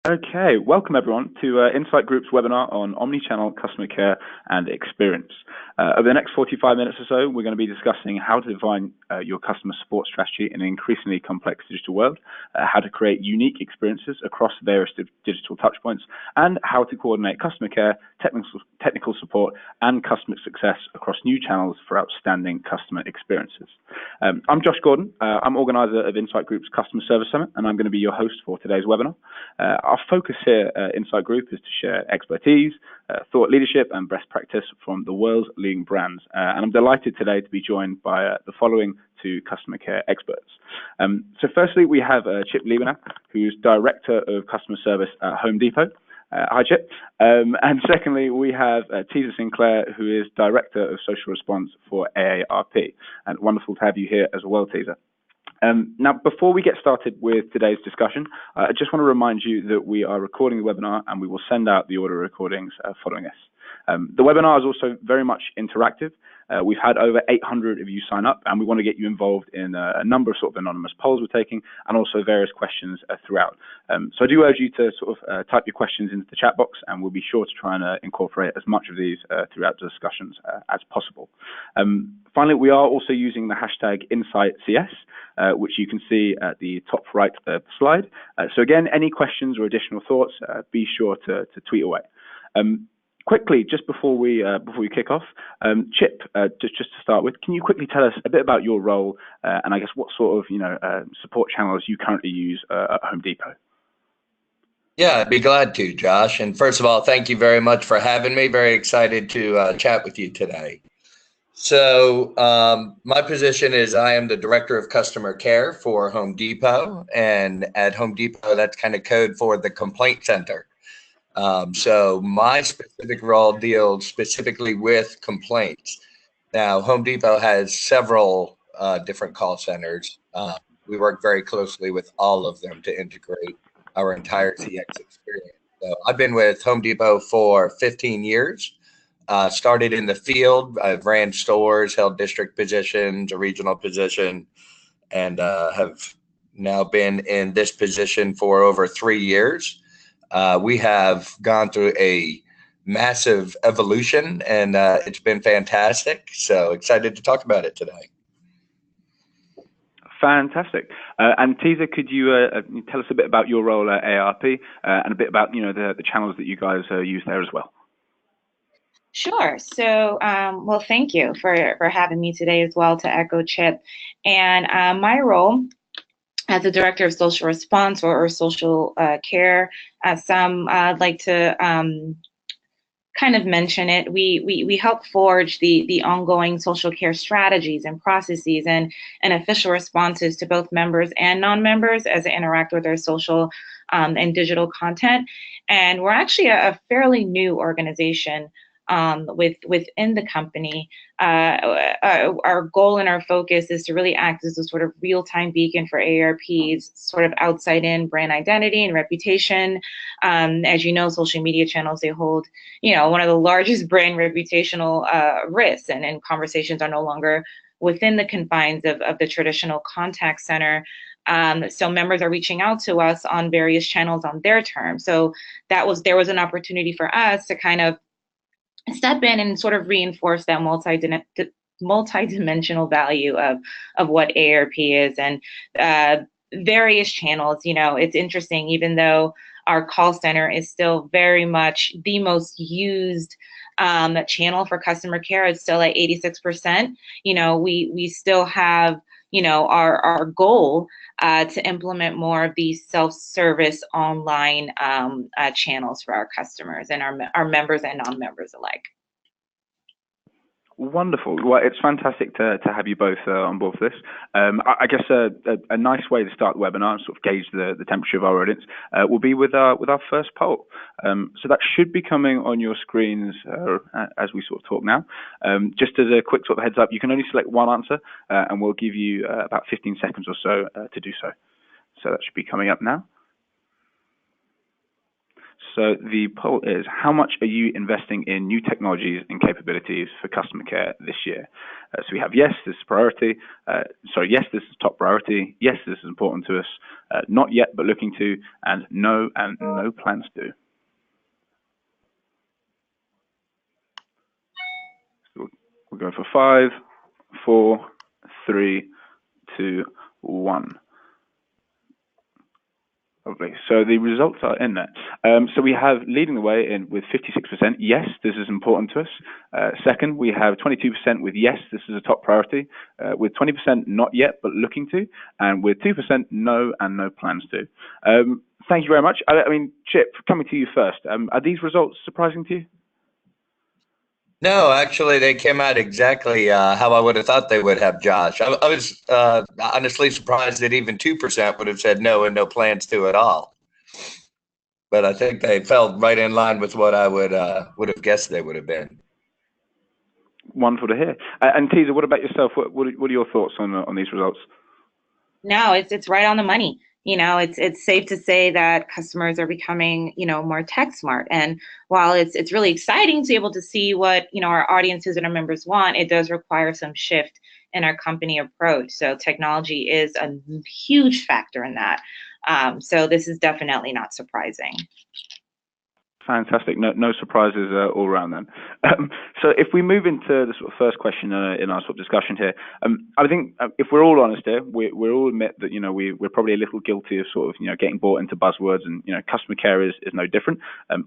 Okay, welcome everyone to Incite Group's webinar on Omnichannel Customer Care and Experience. Over the next 45 minutes or so, we're going to be discussing how to define your customer support strategy in an increasingly complex digital world, how to create unique experiences across various digital touchpoints, and how to coordinate customer care, technical support, and customer success across new channels for outstanding customer experiences. I'm Josh Gordon. I'm organizer of Incite Group's Customer Service Summit, and I'm going to be your host for today's webinar. Our focus here at Incite Group is to share expertise, thought leadership, and best practice from the world's leading brands. And I'm delighted today to be joined by the following two customer care experts. So firstly, we have Chip Liebenow, who's Director of Customer Service at Home Depot. Hi, Chip. And secondly, we have Tisa Sinclair, who is Director of Social Response for AARP. And wonderful to have you here as well, Tisa. Now, before we get started with today's discussion, I just want to remind you that we are recording the webinar and we will send out the audio recordings following this. The webinar is also very much interactive. We've had over 800 of you sign up, and we want to get you involved in a number of sort of anonymous polls we're taking, and also various questions throughout. So I do urge you to sort of type your questions into the chat box, and we'll be sure to try and incorporate as much of these throughout the discussions as possible. Finally, we are also using the hashtag InciteCS, which you can see at the top right of the slide. So again, any questions or additional thoughts, be sure to tweet away. Quickly, just before we kick off, Chip, just to start with, can you quickly tell us a bit about your role and I guess what sort of support channels you currently use at Home Depot? Yeah, I'd be glad to, Josh. And first of all, thank you very much for having me. Very excited to chat with you today. So my position is I am the Director of Customer Care for Home Depot, and at Home Depot, that's kind of code for the complaint center. So my specific role deals specifically with complaints. Now, Home Depot has several different call centers. We work very closely with all of them to integrate our entire CX experience. So I've been with Home Depot for 15 years. Started in the field. I've ran stores, held district positions, a regional position, and have now been in this position for over 3 years. We have gone through a massive evolution, and it's been fantastic. So excited to talk about it today. Fantastic. And Tisa, could you tell us a bit about your role at AARP and a bit about the channels that you guys use there as well? Sure. So, well, thank you for having me today as well, to echo Chip. And my role as the Director of Social Response or Social Care, as some like to kind of mention it, we help forge the ongoing social care strategies and processes and official responses to both members and non-members as they interact with their social and digital content. And we're actually a fairly new organization within the company. Our goal and our focus is to really act as a sort of real-time beacon for AARP's sort of outside-in brand identity and reputation. As you know, social media channels, they hold, one of the largest brand reputational risks, and conversations are no longer within the confines of the traditional contact center. So members are reaching out to us on various channels on their terms. So there was an opportunity for us to kind of step in and sort of reinforce that multi-dimensional value of what AARP is, and various channels. It's interesting, even though our call center is still very much the most used channel for customer care, it's still at 86%. We still have our goal to implement more of these self-service online channels for our customers and our members and non-members alike. Wonderful. Well, it's fantastic to have you both on board for this. I guess a nice way to start the webinar and sort of gauge the temperature of our audience will be with our first poll. So that should be coming on your screens as we sort of talk now. Just as a quick sort of heads up, you can only select one answer, and we'll give you about 15 seconds or so to do so. So that should be coming up now. So the poll is, how much are you investing in new technologies and capabilities for customer care this year? So we have yes, this is priority. Yes, this is top priority. Yes, this is important to us. Not yet, but looking to, and no plans to. So we'll go for 5, 4, 3, 2, 1. Lovely. So the results are in there. So we have leading the way in with 56%, yes, this is important to us. Second, we have 22% with yes, this is a top priority. With 20% not yet, but looking to. And with 2% no and no plans to. Thank you very much. I mean, Chip, coming to you first. Are these results surprising to you? No, actually, they came out exactly how I would have thought they would have, Josh. I was honestly surprised that even 2% would have said no and no plans to at all. But I think they fell right in line with what I would have guessed they would have been. Wonderful to hear. And Tisa, what about yourself? What are your thoughts on these results? No, it's right on the money. It's safe to say that customers are becoming, more tech smart. And while it's really exciting to be able to see what, our audiences and our members want, it does require some shift in our company approach. So technology is a huge factor in that. So this is definitely not surprising. Fantastic. No surprises all around then. So if we move into the sort of first question in our sort of discussion here, I think if we're all honest here, we all admit that, we're probably a little guilty of sort of, getting bought into buzzwords, and, customer care is no different,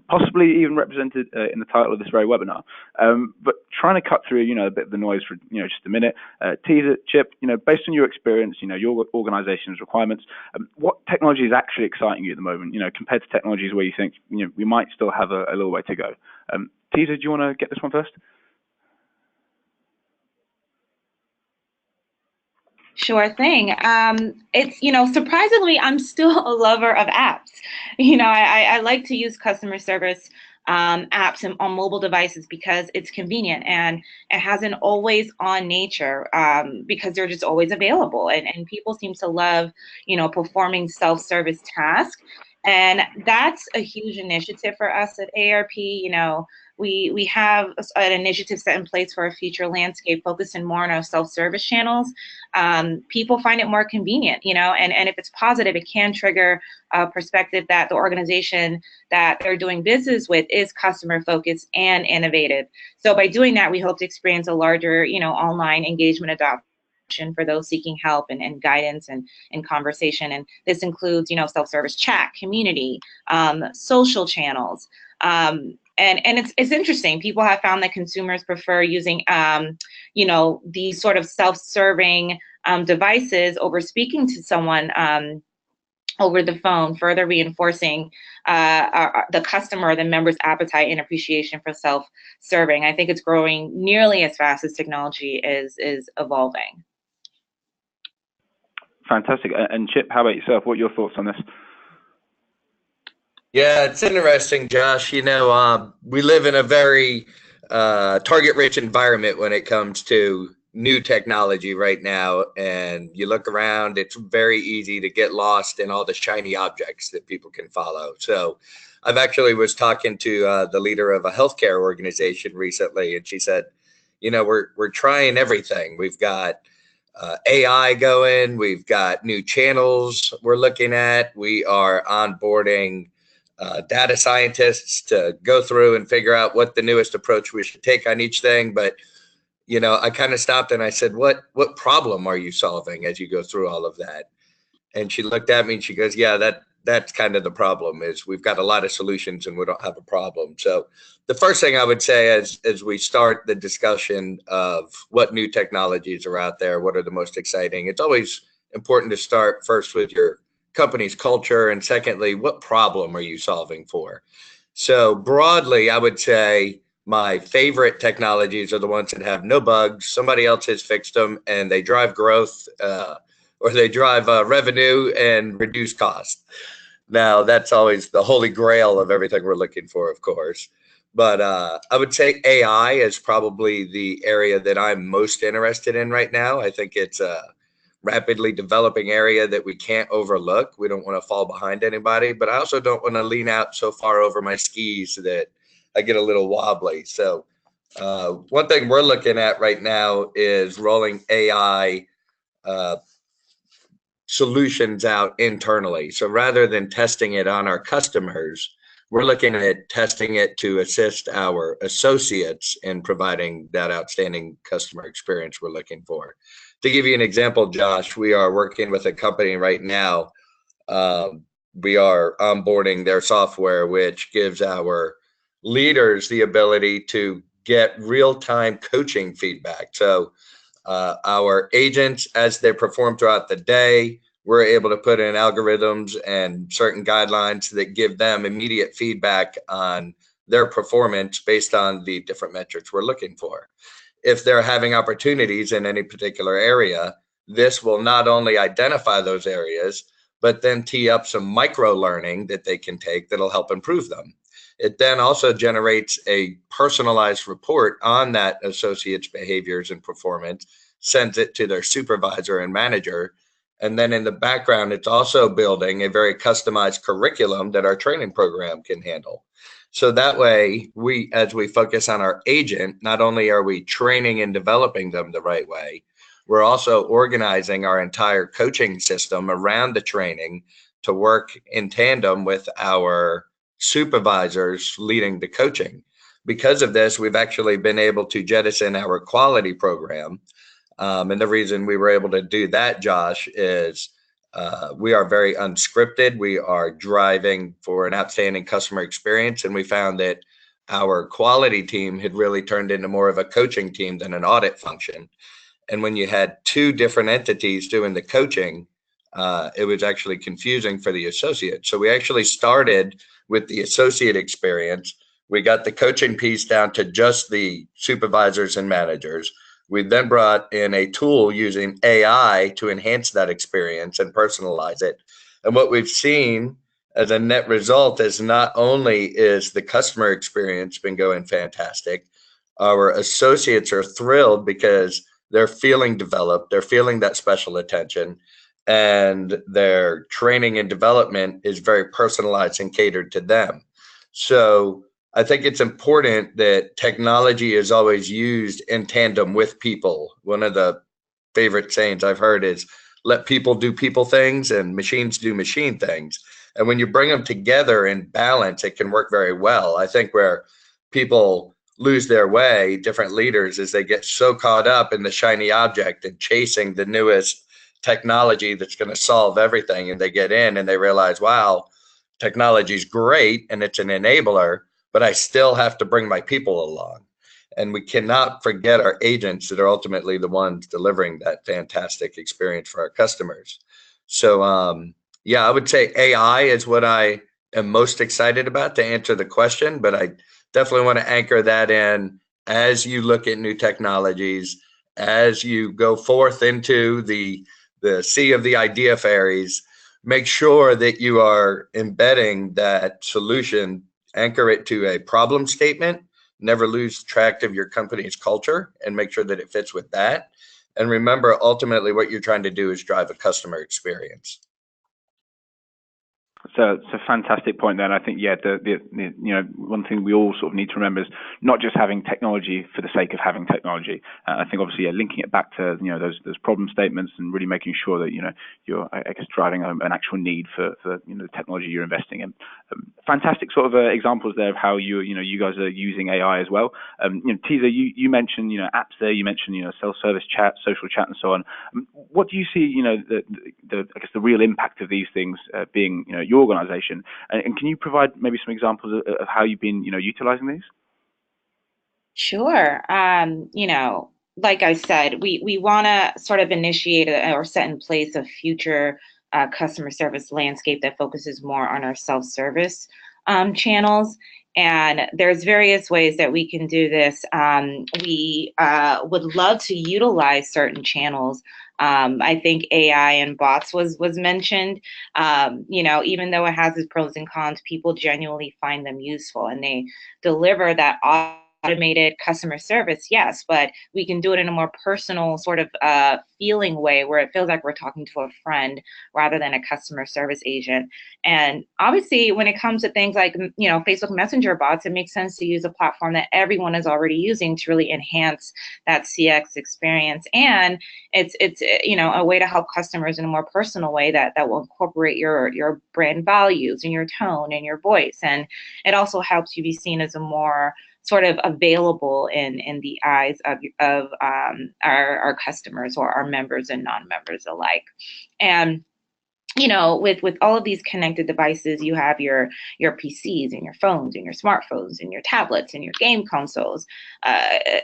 possibly even represented in the title of this very webinar. But trying to cut through, a bit of the noise for, just a minute. Tisa, Chip, based on your experience, your organization's requirements, what technology is actually exciting you at the moment, compared to technologies where you think, we might still have a little way to go. Tisa, do you want to get this one first? Sure thing. It's, surprisingly, I'm still a lover of apps. I like to use customer service apps on mobile devices because it's convenient, and it has an always on nature because they're just always available. And people seem to love, performing self-service tasks. And that's a huge initiative for us at AARP. We have an initiative set in place for a future landscape focusing more on our self-service channels. People find it more convenient, and if it's positive, it can trigger a perspective that the organization that they're doing business with is customer focused and innovative. So by doing that, we hope to experience a larger, online engagement adoption for those seeking help and guidance and conversation. And this includes, self-service chat, community, social channels. And it's interesting. People have found that consumers prefer using, these sort of self-serving devices over speaking to someone over the phone, further reinforcing the customer or the member's appetite and appreciation for self-serving. I think it's growing nearly as fast as technology is evolving. Fantastic. And Chip, how about yourself? What are your thoughts on this? Yeah, it's interesting, Josh. We live in a very target-rich environment when it comes to new technology right now. And you look around, it's very easy to get lost in all the shiny objects that people can follow. So I've actually was talking to the leader of a healthcare organization recently, and she said, we're trying everything. We've got AI going, we've got new channels we're looking at, we are onboarding data scientists to go through and figure out what the newest approach we should take on each thing. But I kind of stopped and I said, what problem are you solving as you go through all of that? And she looked at me and she goes, yeah, that's kind of the problem, is we've got a lot of solutions and we don't have a problem. So the first thing I would say as we start the discussion of what new technologies are out there, what are the most exciting, it's always important to start first with your company's culture, and secondly, what problem are you solving for? So broadly, I would say my favorite technologies are the ones that have no bugs, somebody else has fixed them, and they drive growth, or they drive revenue and reduce cost. Now, that's always the holy grail of everything we're looking for, of course. But I would say AI is probably the area that I'm most interested in right now. I think it's rapidly developing area that we can't overlook. We don't want to fall behind anybody, but I also don't want to lean out so far over my skis that I get a little wobbly. So one thing we're looking at right now is rolling AI solutions out internally. So rather than testing it on our customers, we're looking at testing it to assist our associates in providing that outstanding customer experience we're looking for. To give you an example, Josh, we are working with a company right now. We are onboarding their software, which gives our leaders the ability to get real-time coaching feedback. So our agents, as they perform throughout the day, we're able to put in algorithms and certain guidelines that give them immediate feedback on their performance based on the different metrics we're looking for. If they're having opportunities in any particular area, this will not only identify those areas, but then tee up some micro learning that they can take that'll help improve them. It then also generates a personalized report on that associate's behaviors and performance, sends it to their supervisor and manager. And then in the background, it's also building a very customized curriculum that our training program can handle. So that way, as we focus on our agent, not only are we training and developing them the right way, we're also organizing our entire coaching system around the training to work in tandem with our supervisors leading the coaching. Because of this, we've actually been able to jettison our quality program. And the reason we were able to do that, Josh, is we are very unscripted. We are driving for an outstanding customer experience. And we found that our quality team had really turned into more of a coaching team than an audit function. And when you had two different entities doing the coaching, it was actually confusing for the associate. So we actually started with the associate experience. We got the coaching piece down to just the supervisors and managers. We then brought in a tool using AI to enhance that experience and personalize it. And what we've seen as a net result is not only is the customer experience been going fantastic, our associates are thrilled because they're feeling developed, they're feeling that special attention, and their training and development is very personalized and catered to them. So I think it's important that technology is always used in tandem with people. One of the favorite sayings I've heard is, let people do people things and machines do machine things. And when you bring them together in balance, it can work very well. I think where people lose their way, different leaders, is they get so caught up in the shiny object and chasing the newest technology that's going to solve everything. And they get in and they realize, wow, technology is great and it's an enabler, but I still have to bring my people along. And we cannot forget our agents that are ultimately the ones delivering that fantastic experience for our customers. So, yeah, I would say AI is what I am most excited about to answer the question, but I definitely want to anchor that in as you look at new technologies, as you go forth into the sea of the idea fairies, make sure that you are embedding that solution, anchor it to a problem statement, never lose track of your company's culture and make sure that it fits with that. And remember, ultimately, what you're trying to do is drive a customer experience. So it's a fantastic point there. And I think, yeah, one thing we all sort of need to remember is not just having technology for the sake of having technology. I think obviously, yeah, linking it back to, those problem statements and really making sure that, you're, I guess, driving an actual need for the technology you're investing in. Fantastic sort of examples there of how you guys are using AI as well. Tisa, you mentioned, apps there, you mentioned, self-service chat, social chat, and so on. What do you see, I guess the real impact of these things being, your organization, and can you provide maybe some examples of how you've been, utilizing these? Sure. Like I said, we want to sort of initiate or set in place a future customer service landscape that focuses more on our self-service channels. And there's various ways that we can do this. We would love to utilize certain channels. I think AI and bots was mentioned. Even though it has its pros and cons, people genuinely find them useful, and they deliver that automated customer service, yes, but we can do it in a more personal sort of feeling way where it feels like we're talking to a friend rather than a customer service agent. And obviously, when it comes to things like, Facebook Messenger bots, it makes sense to use a platform that everyone is already using to really enhance that CX experience. And it's a way to help customers in a more personal way that will incorporate your brand values and your tone and your voice. And it also helps you be seen as a more sort of available in the eyes of our customers or our members and non-members alike. And with all of these connected devices, you have your PCs and your phones and your smartphones and your tablets and your game consoles.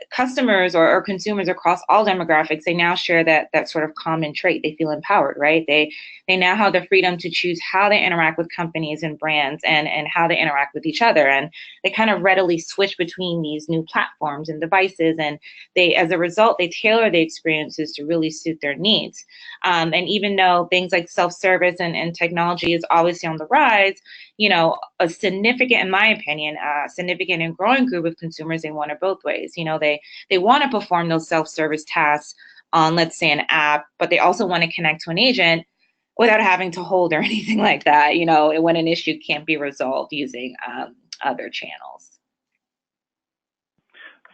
Customers or consumers across all demographics, they now share that sort of common trait. They feel empowered, right? They now have the freedom to choose how they interact with companies and brands and how they interact with each other. And they kind of readily switch between these new platforms and devices. And as a result, they tailor the experiences to really suit their needs. And even though things like self-service and technology is obviously on the rise, a significant, in my opinion, significant and growing group of consumers, they want it both ways. They want to perform those self-service tasks on, let's say, an app, but they also want to connect to an agent without having to hold or anything like that, when an issue can't be resolved using other channels.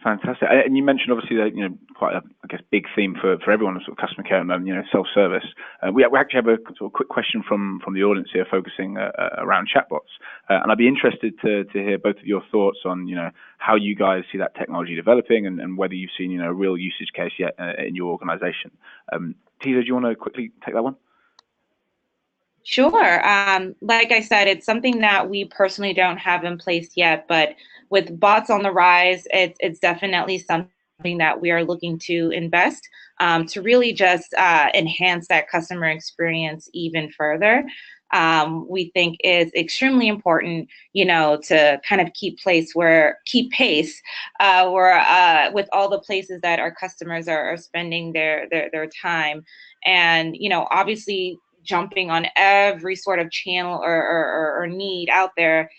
Fantastic. And you mentioned obviously that quite a big theme for everyone, sort of customer care at the moment, self-service. We actually have a sort of quick question from the audience here, focusing around chatbots. And I'd be interested to hear both of your thoughts on how you guys see that technology developing and whether you've seen a real usage case yet in your organization. Tisa, do you want to quickly take that one? Sure. Like I said, it's something that we personally don't have in place yet, but with bots on the rise, it's definitely something that we are looking to invest to really just enhance that customer experience even further. We think is extremely important, to kind of keep pace where with all the places that our customers are spending their time, and obviously jumping on every sort of channel or need out there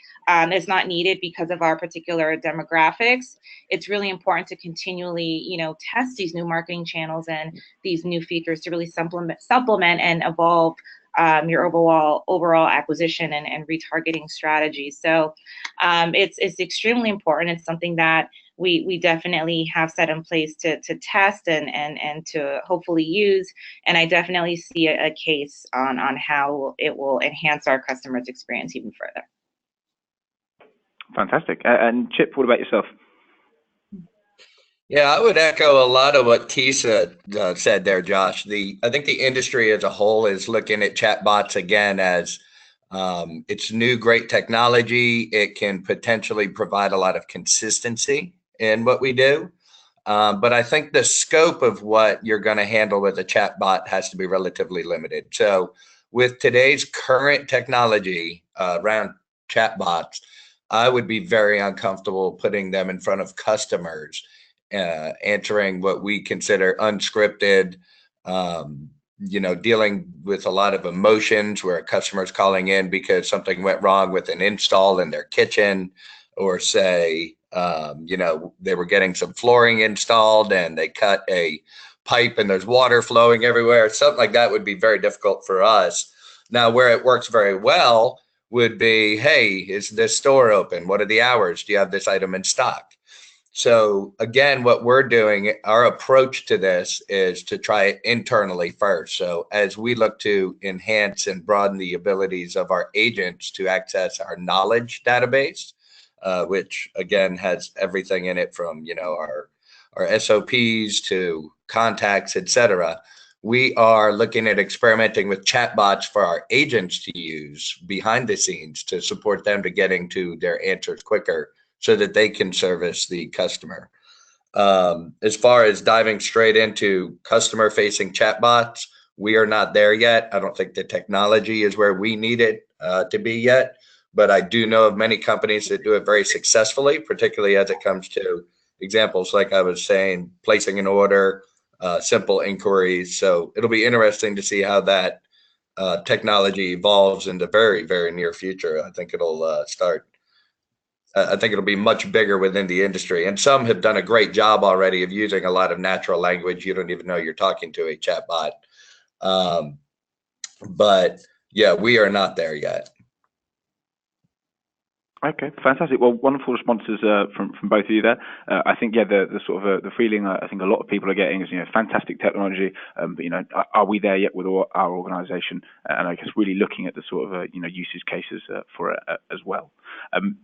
is not needed because of our particular demographics. It's really important to continually, test these new marketing channels and these new features to really supplement and evolve your overall acquisition and retargeting strategies. So it's extremely important. It's something that we definitely have set in place to test and to hopefully use. And I definitely see a case on how it will enhance our customers' experience even further. Fantastic. And Chip, what about yourself? Yeah, I would echo a lot of what Tisa said there, Josh. I think the industry as a whole is looking at chatbots again as it's new, great technology. It can potentially provide a lot of consistency in what we do. But I think the scope of what you're going to handle with a chatbot has to be relatively limited. So with today's current technology around chatbots, I would be very uncomfortable putting them in front of customers, answering what we consider unscripted, dealing with a lot of emotions where a customer's calling in because something went wrong with an install in their kitchen, or say, they were getting some flooring installed and they cut a pipe and there's water flowing everywhere. Something like that would be very difficult for us. Now, where it works very well would be, hey, is this store open? What are the hours? Do you have this item in stock? So again, what we're doing, our approach to this is to try it internally first. So as we look to enhance and broaden the abilities of our agents to access our knowledge database, which again has everything in it from, our SOPs to contacts, etc. We are looking at experimenting with chatbots for our agents to use behind the scenes to support them to getting to their answers quicker so that they can service the customer. As far as diving straight into customer facing chatbots, we are not there yet. I don't think the technology is where we need it to be yet, but I do know of many companies that do it very successfully, particularly as it comes to examples like I was saying, placing an order, simple inquiries. So it'll be interesting to see how that technology evolves in the very, very near future. I think it'll start I think it'll be much bigger within the industry. And some have done a great job already of using a lot of natural language. You don't even know you're talking to a chatbot. But yeah, we are not there yet. Okay, fantastic. Well, wonderful responses from both of you there. I think, yeah, the sort of the feeling I think a lot of people are getting is, fantastic technology, but, are we there yet with our organisation? And I guess really looking at the sort of, usage cases for it as well.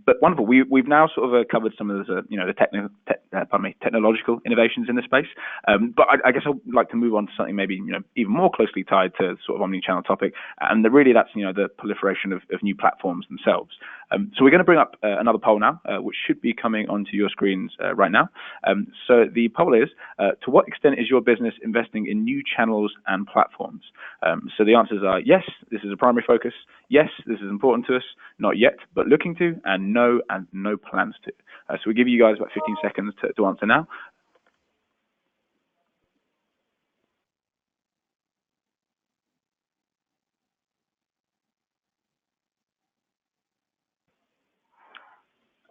But wonderful. We've now sort of covered some of the, the technological innovations in the space. But I guess I'd like to move on to something maybe, even more closely tied to sort of omnichannel topic, and really that's, the proliferation of new platforms themselves. So we're going to bring up another poll now, which should be coming onto your screens right now. So the poll is, to what extent is your business investing in new channels and platforms? So the answers are yes, this is a primary focus, yes, this is important to us, not yet, but looking to, and no plans to. So we'll give you guys about 15 seconds to answer now.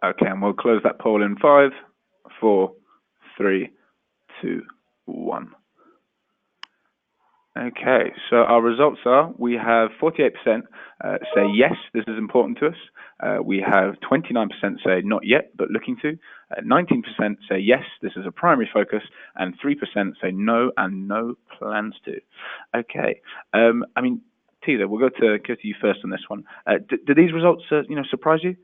Okay, and we'll close that poll in 5, 4, 3, 2, 1. Okay, so our results are, we have 48% say yes, this is important to us. We have 29% say not yet, but looking to. 19% say yes, this is a primary focus, and 3% say no and no plans to. Okay, I mean, Tisa, we'll go to you first on this one. Do these results, surprise you?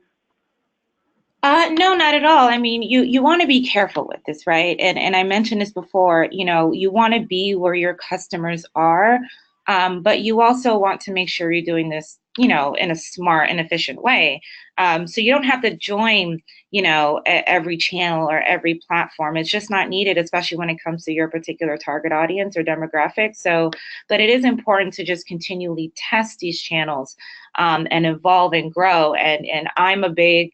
No, not at all. I mean, you want to be careful with this, right? And I mentioned this before, you want to be where your customers are, but you also want to make sure you're doing this, in a smart and efficient way. So you don't have to join, every channel or every platform. It's just not needed, especially when it comes to your particular target audience or demographic. So, but it is important to just continually test these channels and evolve and grow. And I'm a big,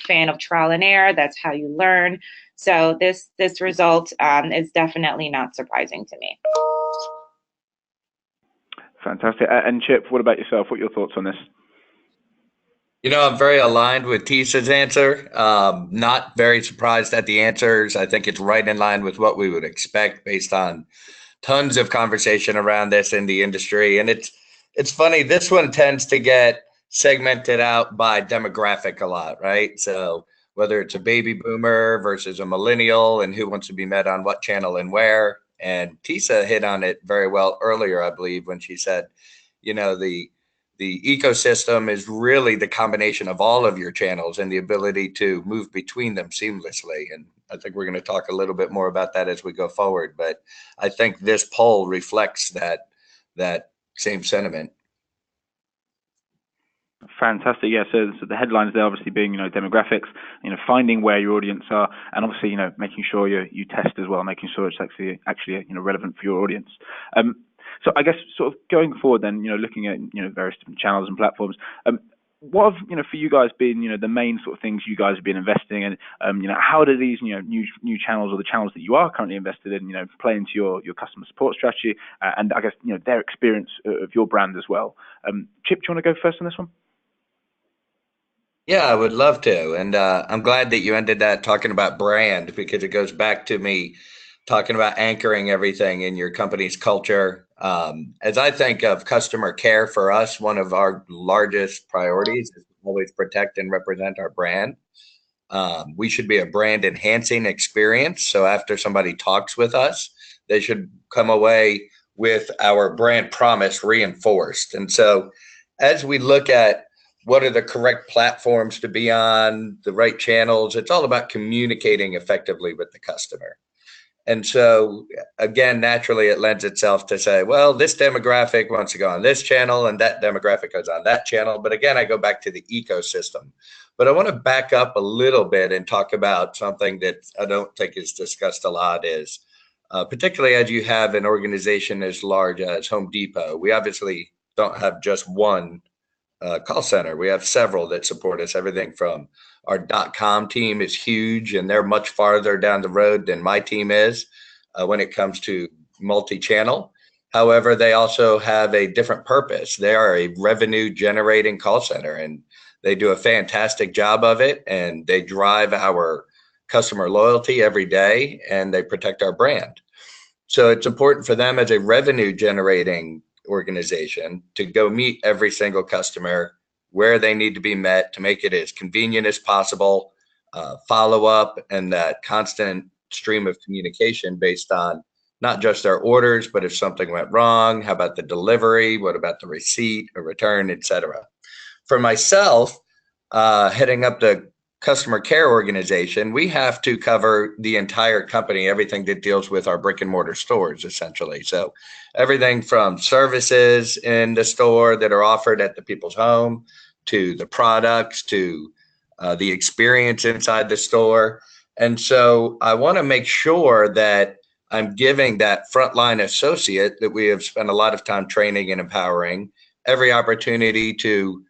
fan of trial and error. That's how you learn. So this result is definitely not surprising to me. Fantastic. And Chip, what about yourself? What are your thoughts on this? I'm very aligned with Tisa's answer. Not very surprised at the answers. I think it's right in line with what we would expect based on tons of conversation around this in the industry. And it's funny, this one tends to get segmented out by demographic a lot, right? So whether it's a baby boomer versus a millennial and who wants to be met on what channel and where. And Tisa hit on it very well earlier, I believe, when she said, the ecosystem is really the combination of all of your channels and the ability to move between them seamlessly. And I think we're going to talk a little bit more about that as we go forward. But I think this poll reflects that same sentiment. Fantastic. Yeah. So the headlines there obviously being, demographics, finding where your audience are, and obviously, making sure you test as well, making sure it's actually relevant for your audience. So I guess sort of going forward then, looking at, various different channels and platforms, what have, for you guys been, the main sort of things you guys have been investing in? How do these, new channels or the channels that you are currently invested in, play into your customer support strategy and I guess, their experience of your brand as well? Chip, do you want to go first on this one? Yeah, I would love to. And I'm glad that you ended that talking about brand, because it goes back to me talking about anchoring everything in your company's culture. As I think of customer care for us, one of our largest priorities is to always protect and represent our brand. We should be a brand enhancing experience. So after somebody talks with us, they should come away with our brand promise reinforced. And so as we look at what are the correct platforms to be on, the right channels, it's all about communicating effectively with the customer. And so, again, naturally, it lends itself to say, well, this demographic wants to go on this channel and that demographic goes on that channel. But again, I go back to the ecosystem. But I want to back up a little bit and talk about something that I don't think is discussed a lot is, particularly as you have an organization as large as Home Depot, we obviously don't have just one call center. We have several that support us. Everything from our .com team is huge, and they're much farther down the road than my team is when it comes to multi-channel. However, they also have a different purpose. They are a revenue generating call center, and They do a fantastic job of it, and they drive our customer loyalty every day, and they protect our brand. So it's important for them as a revenue generating organization to go meet every single customer where they need to be met to make it as convenient as possible, follow up, and that constant stream of communication based on not just our orders, but if something went wrong, how about the delivery? What about the receipt or return, et cetera. For myself, heading up the customer care organization, we have to cover the entire company, everything that deals with our brick and mortar stores, essentially. So everything from services in the store that are offered at the people's home, to the products, to the experience inside the store. And so I want to make sure that I'm giving that frontline associate that we have spent a lot of time training and empowering every opportunity to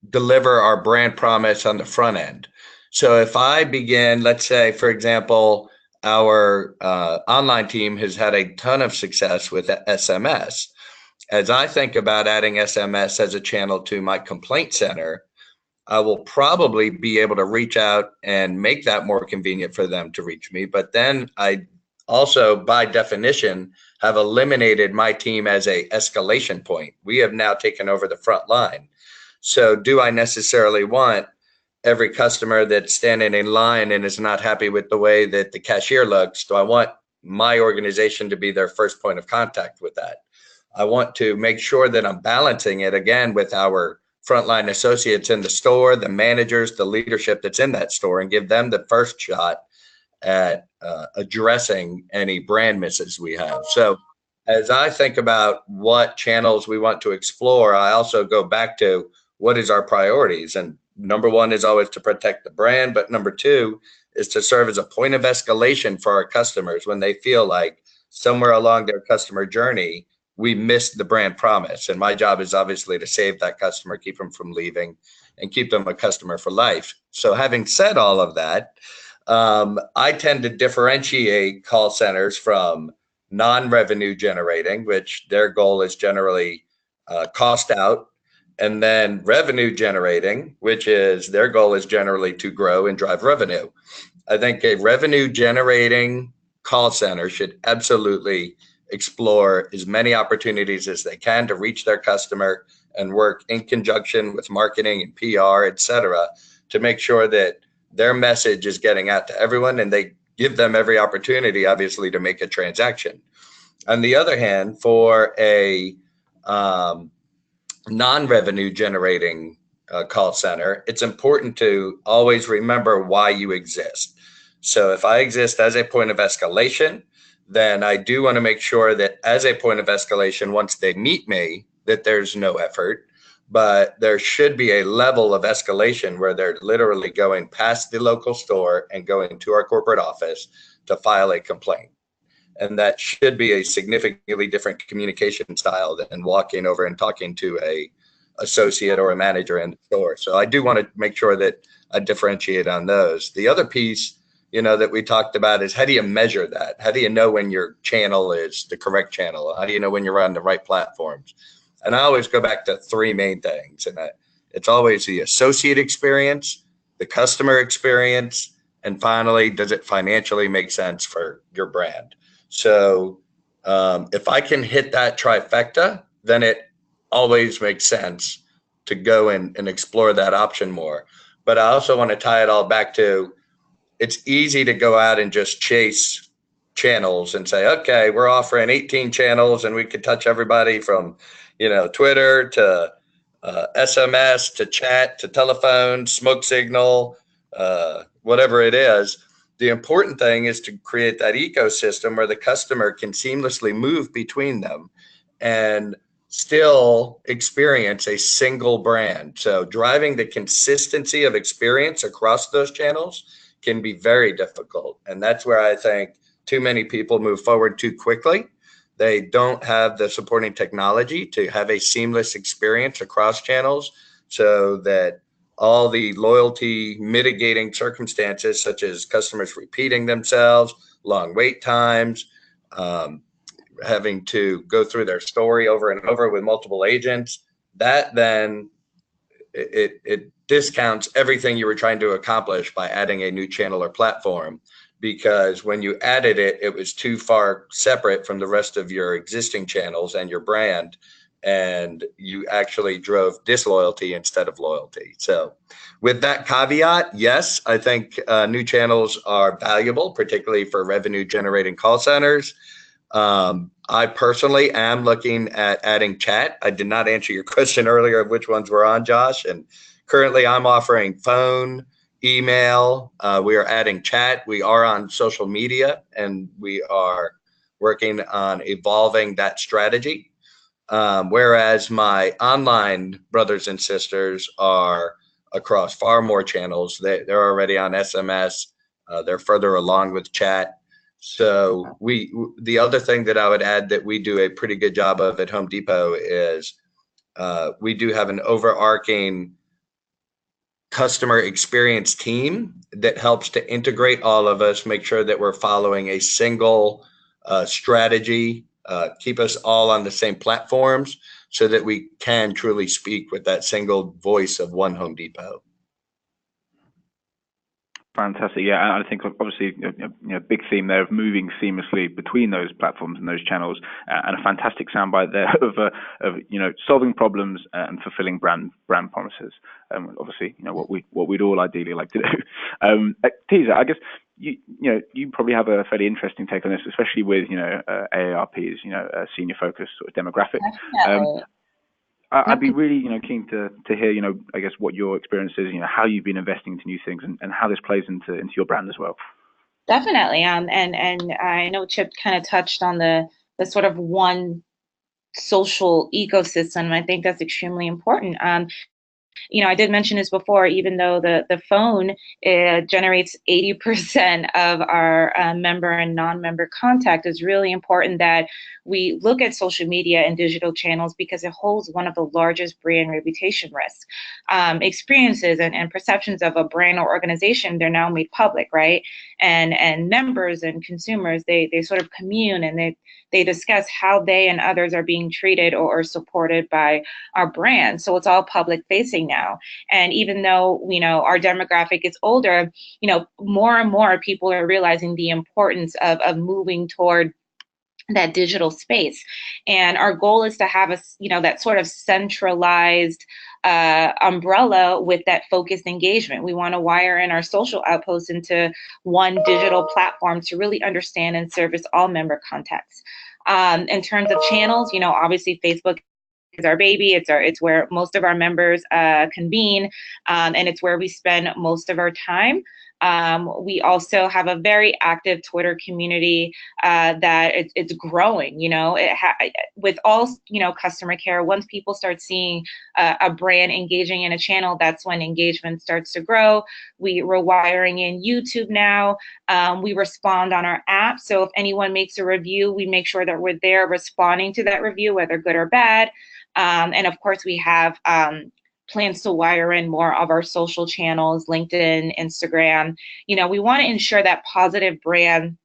deliver our brand promise on the front end. So if I begin, let's say, for example, our online team has had a ton of success with SMS. As I think about adding SMS as a channel to my complaint center, I will probably be able to reach out and make that more convenient for them to reach me. But then I also, by definition, have eliminated my team as a escalation point. We have now taken over the front line. So do I necessarily want every customer that's standing in line and is not happy with the way that the cashier looks? Do I want my organization to be their first point of contact with that? I want to make sure that I'm balancing it again with our frontline associates in the store, the managers, the leadership that's in that store, and give them the first shot at addressing any brand misses we have. So as I think about what channels we want to explore, I also go back to what is our priorities. And number one is always to protect the brand, but number two is to serve as a point of escalation for our customers when they feel like somewhere along their customer journey, we missed the brand promise. And my job is obviously to save that customer, keep them from leaving, and keep them a customer for life. So having said all of that, I tend to differentiate call centers from non-revenue generating, which their goal is generally cost out, and then revenue generating, which is their goal is generally to grow and drive revenue. I think a revenue generating call center should absolutely explore as many opportunities as they can to reach their customer and work in conjunction with marketing and PR, et cetera, to make sure that their message is getting out to everyone, and they give them every opportunity, obviously, to make a transaction. On the other hand, for a non-revenue generating call center, it's important to always remember why you exist. So if I exist as a point of escalation, then I do want to make sure that as a point of escalation, once they meet me, that there's no effort, but there should be a level of escalation where they're literally going past the local store and going to our corporate office to file a complaint. And that should be a significantly different communication style than walking over and talking to a associate or a manager in the store. So I do want to make sure that I differentiate on those. The other piece, that we talked about is, how do you measure that? How do you know when your channel is the correct channel? How do you know when you're on the right platforms? And I always go back to three main things. And it's always the associate experience, the customer experience, and finally, does it financially make sense for your brand? So if I can hit that trifecta, then it always makes sense to go and explore that option more. But I also want to tie it all back to, it's easy to go out and just chase channels and say, okay, we're offering 18 channels and we could touch everybody from, Twitter to SMS to chat to telephone, smoke signal, whatever it is. The important thing is to create that ecosystem where the customer can seamlessly move between them and still experience a single brand. So driving the consistency of experience across those channels can be very difficult. And that's where I think too many people move forward too quickly. They don't have the supporting technology to have a seamless experience across channels, so that all the loyalty mitigating circumstances, such as customers repeating themselves, long wait times, having to go through their story over and over with multiple agents, that then it discounts everything you were trying to accomplish by adding a new channel or platform, because when you added it, it was too far separate from the rest of your existing channels and your brand, and you actually drove disloyalty instead of loyalty. So with that caveat, yes, I think new channels are valuable, particularly for revenue generating call centers. I personally am looking at adding chat. I did not answer your question earlier of which ones we're on, Josh. And currently I'm offering phone, email. We are adding chat. We are on social media, and we are working on evolving that strategy. Whereas my online brothers and sisters are across far more channels. They're already on SMS. They're further along with chat. So the other thing that I would add that we do a pretty good job of at Home Depot is we do have an overarching customer experience team that helps to integrate all of us, make sure that we're following a single strategy, keep us all on the same platforms so that we can truly speak with that single voice of one Home Depot. Fantastic. Yeah, and I think obviously big theme there of moving seamlessly between those platforms and those channels, and a fantastic soundbite there of solving problems and fulfilling brand promises. Obviously, what we'd all ideally like to do. Tisa, I guess you probably have a fairly interesting take on this, especially with AARP's senior focus sort of demographic. I'd be really, keen to hear, I guess what your experience is, how you've been investing into new things and how this plays into your brand as well. Definitely. And I know Chip kind of touched on the sort of one social ecosystem. I think that's extremely important. I did mention this before, even though the phone generates 80% of our member and non-member contact, is really important that we look at social media and digital channels because it holds one of the largest brand reputation risks. Experiences and perceptions of a brand or organization, they're now made public, right? And members and consumers, they sort of commune and they discuss how they and others are being treated or supported by our brand. So it's all public facing now. And even though, our demographic is older, more and more people are realizing the importance of moving toward that digital space. And our goal is to have that sort of centralized umbrella with that focused engagement. We want to wire in our social outposts into one digital platform to really understand and service all member contacts. In terms of channels, obviously Facebook is our baby. It's where most of our members convene, and it's where we spend most of our time. We also have a very active Twitter community that it's growing. With all customer care, once people start seeing a brand engaging in a channel, that's when engagement starts to grow. We're wiring in YouTube now. We respond on our app. So if anyone makes a review, we make sure that we're there responding to that review, whether good or bad. And of course, we have plans to wire in more of our social channels, LinkedIn, Instagram. We want to ensure that positive brand,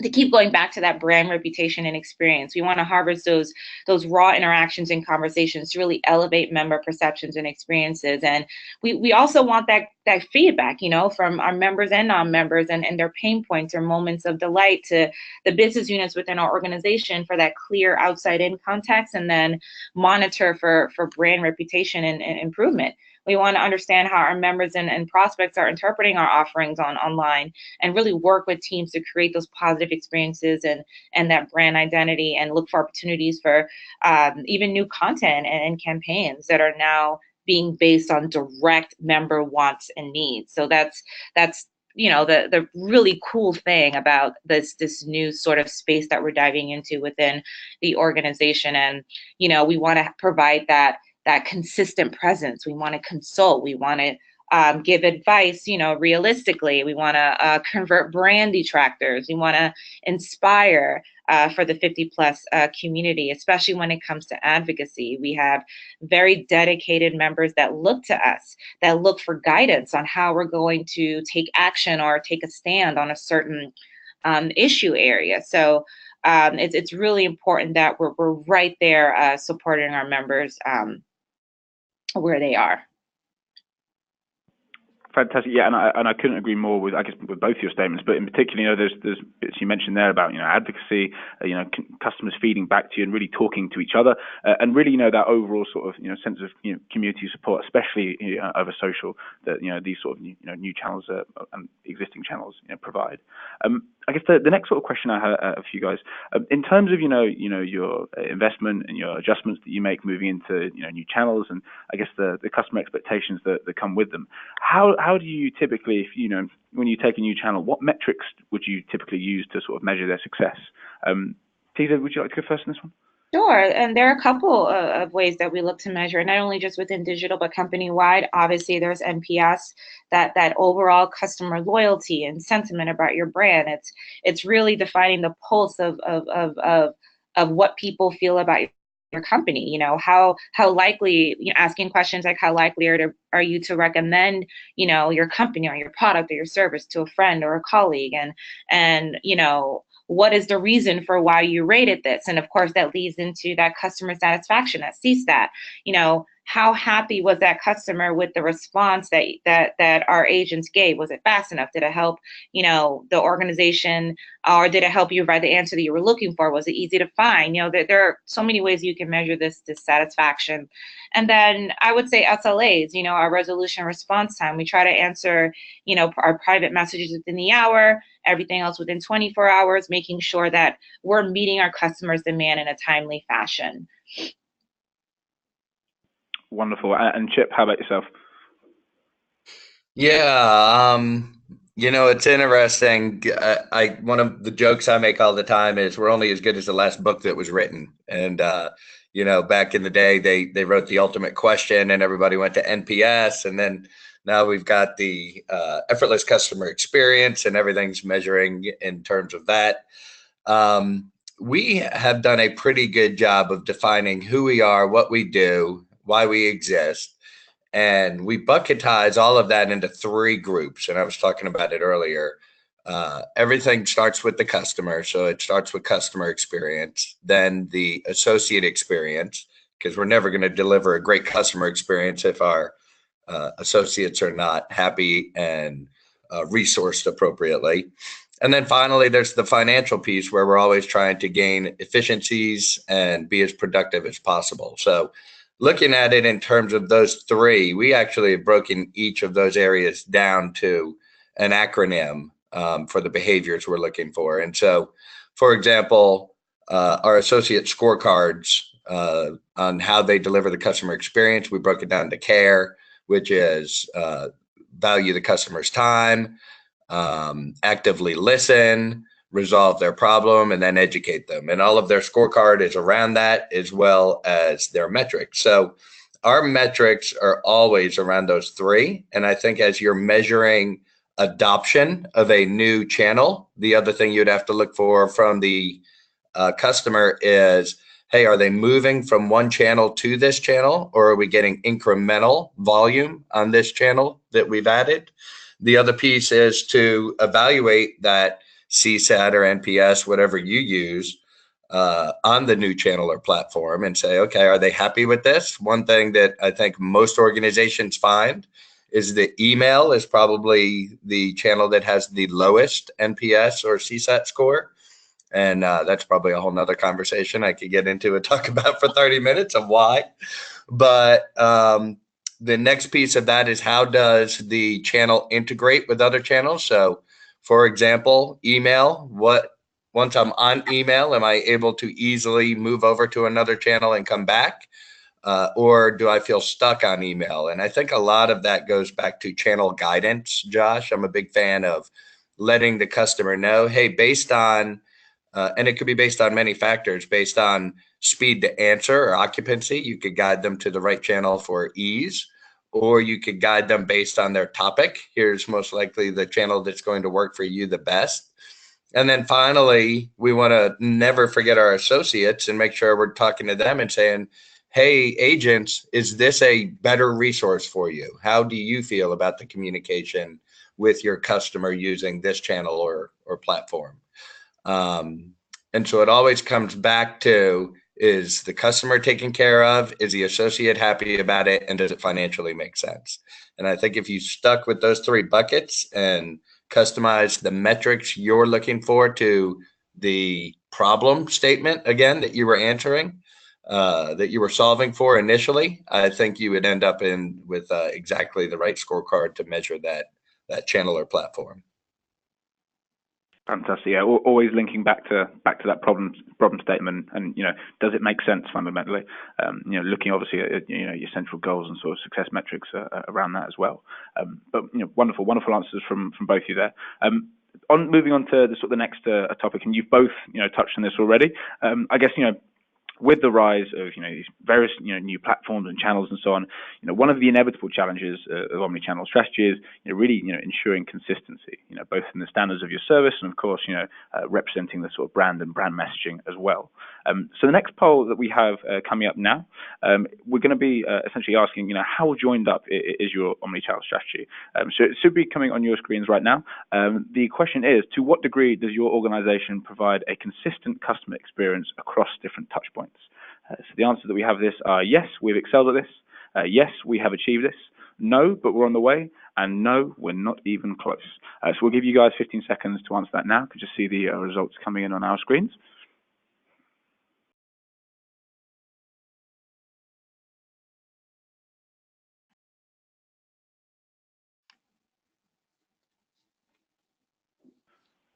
to keep going back to that brand reputation and experience. We want to harvest those raw interactions and conversations to really elevate member perceptions and experiences. And we also want that feedback, from our members and non-members and their pain points or moments of delight to the business units within our organization for that clear outside-in context, and then monitor for brand reputation and improvement. We want to understand how our members and prospects are interpreting our offerings online, and really work with teams to create those positive experiences and that brand identity, and look for opportunities for even new content and campaigns that are now being based on direct member wants and needs. So that's the really cool thing about this new sort of space that we're diving into within the organization. And we want to provide that consistent presence. We want to consult. We want to give advice, realistically. We want to convert brand detractors. We want to inspire for the 50+ community, especially when it comes to advocacy. We have very dedicated members that look to us, that look for guidance on how we're going to take action or take a stand on a certain issue area. So it's really important that we're right there supporting our members where they are. Fantastic. Yeah, and I couldn't agree more with, I guess, with both your statements, but in particular, you know, there's bits you mentioned there about, you know, advocacy, you know, customers feeding back to you and really talking to each other, and really, you know, that overall sort of, you know, sense of, you know, community support, especially, you know, over social, that, you know, these sort of, you know, new channels and existing channels, you know, provide. I guess the next sort of question I have for you guys, in terms of, you know, your investment and your adjustments that you make moving into, you know, new channels, and I guess the customer expectations that come with them, how do you typically, if, you know, when you take a new channel, what metrics would you typically use to sort of measure their success? Tisa, would you like to go first on this one? Sure, and there are a couple of ways that we look to measure, not only just within digital, but company-wide. Obviously, there's NPS, that overall customer loyalty and sentiment about your brand. It's really defining the pulse of what people feel about your company. You know, how likely, you know, asking questions like how likely are you to recommend, you know, your company or your product or your service to a friend or a colleague, and you know, what is the reason for why you rated this? And of course, that leads into that customer satisfaction, that CSAT. You know, how happy was that customer with the response that our agents gave? Was it fast enough? Did it help, you know, the organization, or did it help you write the answer that you were looking for? Was it easy to find? You know, there are so many ways you can measure this satisfaction. And then I would say SLAs, you know, our resolution response time. We try to answer, you know, our private messages within the hour, everything else within 24 hours, making sure that we're meeting our customers' demand in a timely fashion. Wonderful. And Chip, how about yourself? Yeah, you know, it's interesting. One of the jokes I make all the time is we're only as good as the last book that was written. And you know, back in the day, they wrote The Ultimate Question, and everybody went to NPS, and then now we've got the effortless customer experience, and everything's measuring in terms of that. We have done a pretty good job of defining who we are, what we do, why we exist. And we bucketize all of that into three groups. And I was talking about it earlier. Everything starts with the customer. So it starts with customer experience, then the associate experience, because we're never going to deliver a great customer experience if our associates are not happy and resourced appropriately. And then finally, there's the financial piece where we're always trying to gain efficiencies and be as productive as possible. So looking at it in terms of those three, we actually have broken each of those areas down to an acronym for the behaviors we're looking for. And so, for example, our associate scorecards on how they deliver the customer experience, we broke it down to CARE, which is value the customer's time, actively listen, resolve their problem, and then educate them. And all of their scorecard is around that, as well as their metrics. So our metrics are always around those three. And I think as you're measuring adoption of a new channel, the other thing you'd have to look for from the customer is, hey, are they moving from one channel to this channel, or are we getting incremental volume on this channel that we've added? The other piece is to evaluate that CSAT or NPS, whatever you use, on the new channel or platform, and say, okay, are they happy with this? One thing that I think most organizations find is that email is probably the channel that has the lowest NPS or CSAT score. And that's probably a whole nother conversation I could get into and talk about for 30 minutes of why. But the next piece of that is, how does the channel integrate with other channels? So for example, email, once I'm on email, am I able to easily move over to another channel and come back? Or do I feel stuck on email? And I think a lot of that goes back to channel guidance, Josh. I'm a big fan of letting the customer know, hey, based on, and it could be based on many factors, based on speed to answer or occupancy, you could guide them to the right channel for ease, or you could guide them based on their topic. Here's most likely the channel that's going to work for you the best. And then finally, we want to never forget our associates and make sure we're talking to them and saying, hey, agents, is this a better resource for you? How do you feel about the communication with your customer using this channel or platform? And so it always comes back to, Is the customer taken care of? Is the associate happy about it? And does it financially make sense? And I think if you stuck with those three buckets and customize the metrics you're looking for to the problem statement, again, that you were answering, that you were solving for initially, I think you would end up with exactly the right scorecard to measure that channel or platform. Fantastic. Yeah, always linking back to that problem statement, and does it make sense fundamentally? Looking obviously at your central goals and sort of success metrics around that as well. But wonderful answers from both of you there. Moving on to the next topic, and you've both touched on this already. I guess with the rise of these various new platforms and channels and so on, one of the inevitable challenges of omnichannel strategy is really ensuring consistency, both in the standards of your service and of course representing the sort of brand and brand messaging as well. So the next poll that we have coming up now, we're going to be essentially asking how joined up is your omnichannel strategy. So it should be coming on your screens right now. The question is, to what degree does your organization provide a consistent customer experience across different touch points? So the answers that we have this are yes, we've excelled at this, yes, we have achieved this, no, but we're on the way, and no, we're not even close. So we'll give you guys 15 seconds to answer that now. You can just see the results coming in on our screens.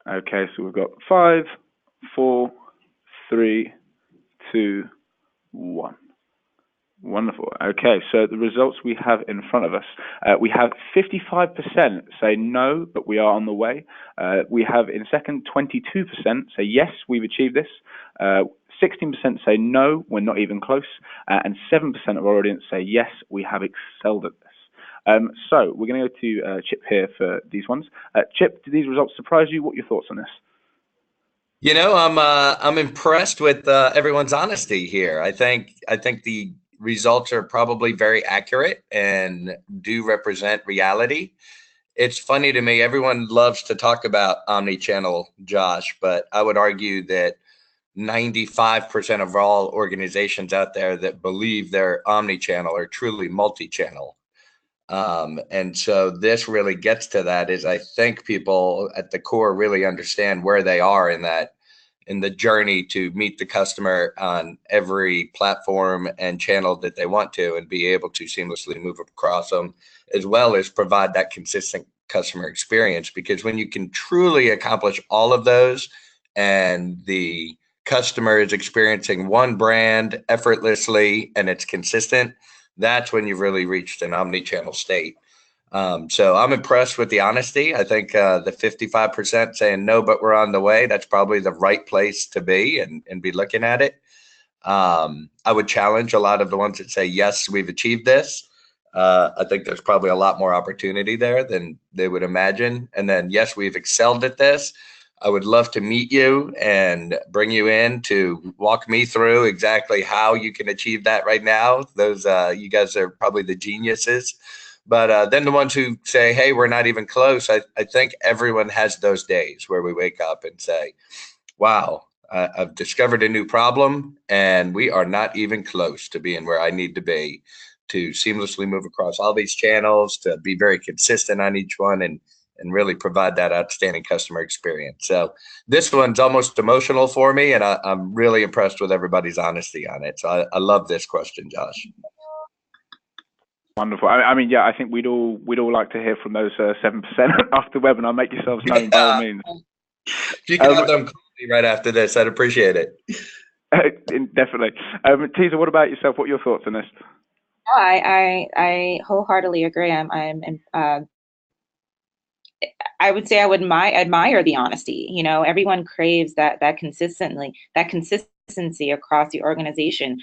Okay, so we've got 5, 4, 3, 2, 1. Wonderful. Okay, so the results we have in front of us, we have 55% say no, but we are on the way. We have in second 22% say yes, we've achieved this. 16% say no, we're not even close, and 7% of our audience say yes, we have excelled at this. So we're going to go to Chip here for these ones. Chip, did these results surprise you? What are your thoughts on this? I'm impressed with everyone's honesty here. I think the results are probably very accurate and do represent reality. It's funny to me, everyone loves to talk about omnichannel, Josh, but I would argue that 95% of all organizations out there that believe they're omnichannel are truly multi-channel. And so this really gets to that, is I think people at the core really understand where they are in the journey to meet the customer on every platform and channel that they want to, and be able to seamlessly move across them, as well as provide that consistent customer experience. Because when you can truly accomplish all of those and the customer is experiencing one brand effortlessly and it's consistent, that's when you've really reached an omni-channel state. So I'm impressed with the honesty. I think the 55% saying no, but we're on the way, that's probably the right place to be and be looking at it. I would challenge a lot of the ones that say, yes, we've achieved this. I think there's probably a lot more opportunity there than they would imagine. And then, yes, we've excelled at this. I would love to meet you and bring you in to walk me through exactly how you can achieve that right now. Those you guys are probably the geniuses. But then the ones who say, hey, we're not even close, I think everyone has those days where we wake up and say, wow, I've discovered a new problem and we are not even close to being where I need to be to seamlessly move across all these channels, to be very consistent on each one, and really provide that outstanding customer experience. So this one's almost emotional for me, and I'm really impressed with everybody's honesty on it. So I love this question, Josh. Wonderful. I mean, yeah, I think we'd all like to hear from those 7% after the webinar. Make yourselves known by all means. If you can have them call me right after this, I'd appreciate it. Definitely. Tisa, what about yourself? What are your thoughts on this? I wholeheartedly agree. I would say I would admire the honesty. Everyone craves that consistency across the organization.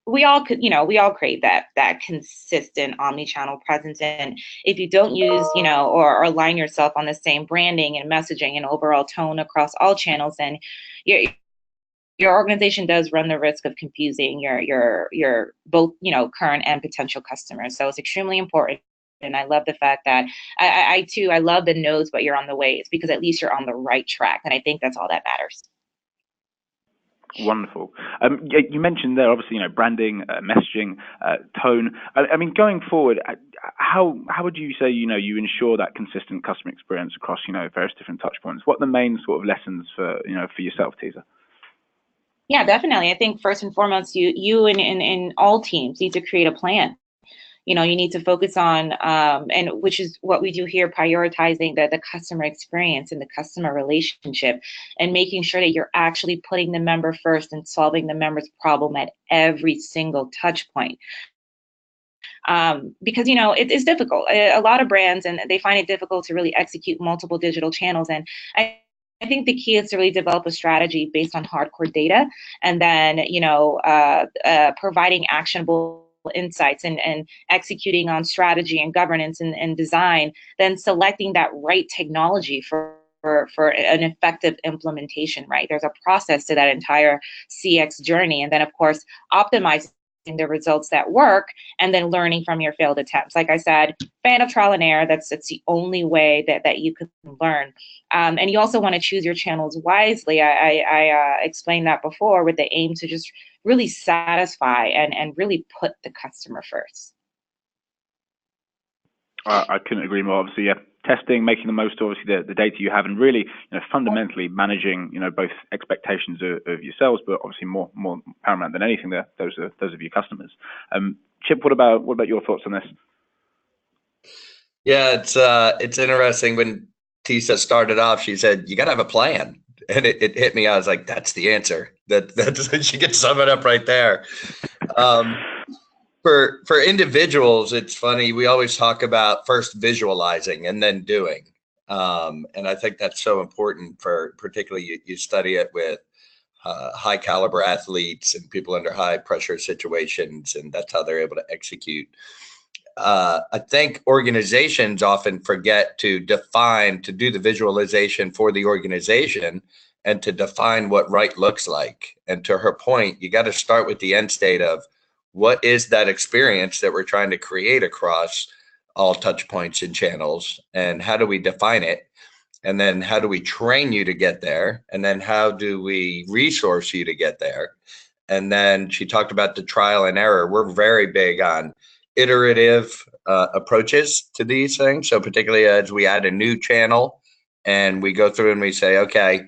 We all crave that consistent omni-channel presence. And if you don't use, or align yourself on the same branding and messaging and overall tone across all channels, then your organization does run the risk of confusing your both, current and potential customers. So it's extremely important. And I love the fact that I love the no's, but you're on the way. It's because at least you're on the right track. And I think that's all that matters. Wonderful. You mentioned there, obviously, branding, messaging, tone. I mean, going forward, how would you say, you ensure that consistent customer experience across, various different touch points? What are the main sort of lessons for yourself, Tisa? Yeah, definitely. I think first and foremost, you and all teams need to create a plan. You need to focus on, and which is what we do here, prioritizing the customer experience and the customer relationship, and making sure that you're actually putting the member first and solving the member's problem at every single touch point. Because it's difficult. A lot of brands, and they find it difficult to really execute multiple digital channels. And I think the key is to really develop a strategy based on hardcore data, and then providing actionable insights and executing on strategy and governance and design, then selecting that right technology for an effective implementation, right? There's a process to that entire CX journey. And then, of course, optimizing the results that work, and then learning from your failed attempts. Like I said, fan of trial and error. That's the only way that you can learn. And you also want to choose your channels wisely. I explained that before, with the aim to just really satisfy and really put the customer first. I couldn't agree more. Obviously, yeah, testing, making the most, obviously, the data you have, and really, fundamentally managing, both expectations of yourselves, but obviously more paramount than anything, those of your customers. Chip, what about your thoughts on this? Yeah, it's interesting. When Tisa started off, she said, "You got to have a plan," and it hit me. I was like, "That's the answer." That's she could sum it up right there. For individuals, it's funny. We always talk about first visualizing and then doing. And I think that's so important for particularly you study it with high caliber athletes and people under high pressure situations, and that's how they're able to execute. I think organizations often forget to do the visualization for the organization and to define what right looks like. And to her point, you got to start with the end state of what is that experience that we're trying to create across all touch points and channels, and how do we define it? And then how do we train you to get there? And then how do we resource you to get there? And then she talked about the trial and error. We're very big on iterative approaches to these things. So particularly as we add a new channel and we go through and we say, okay,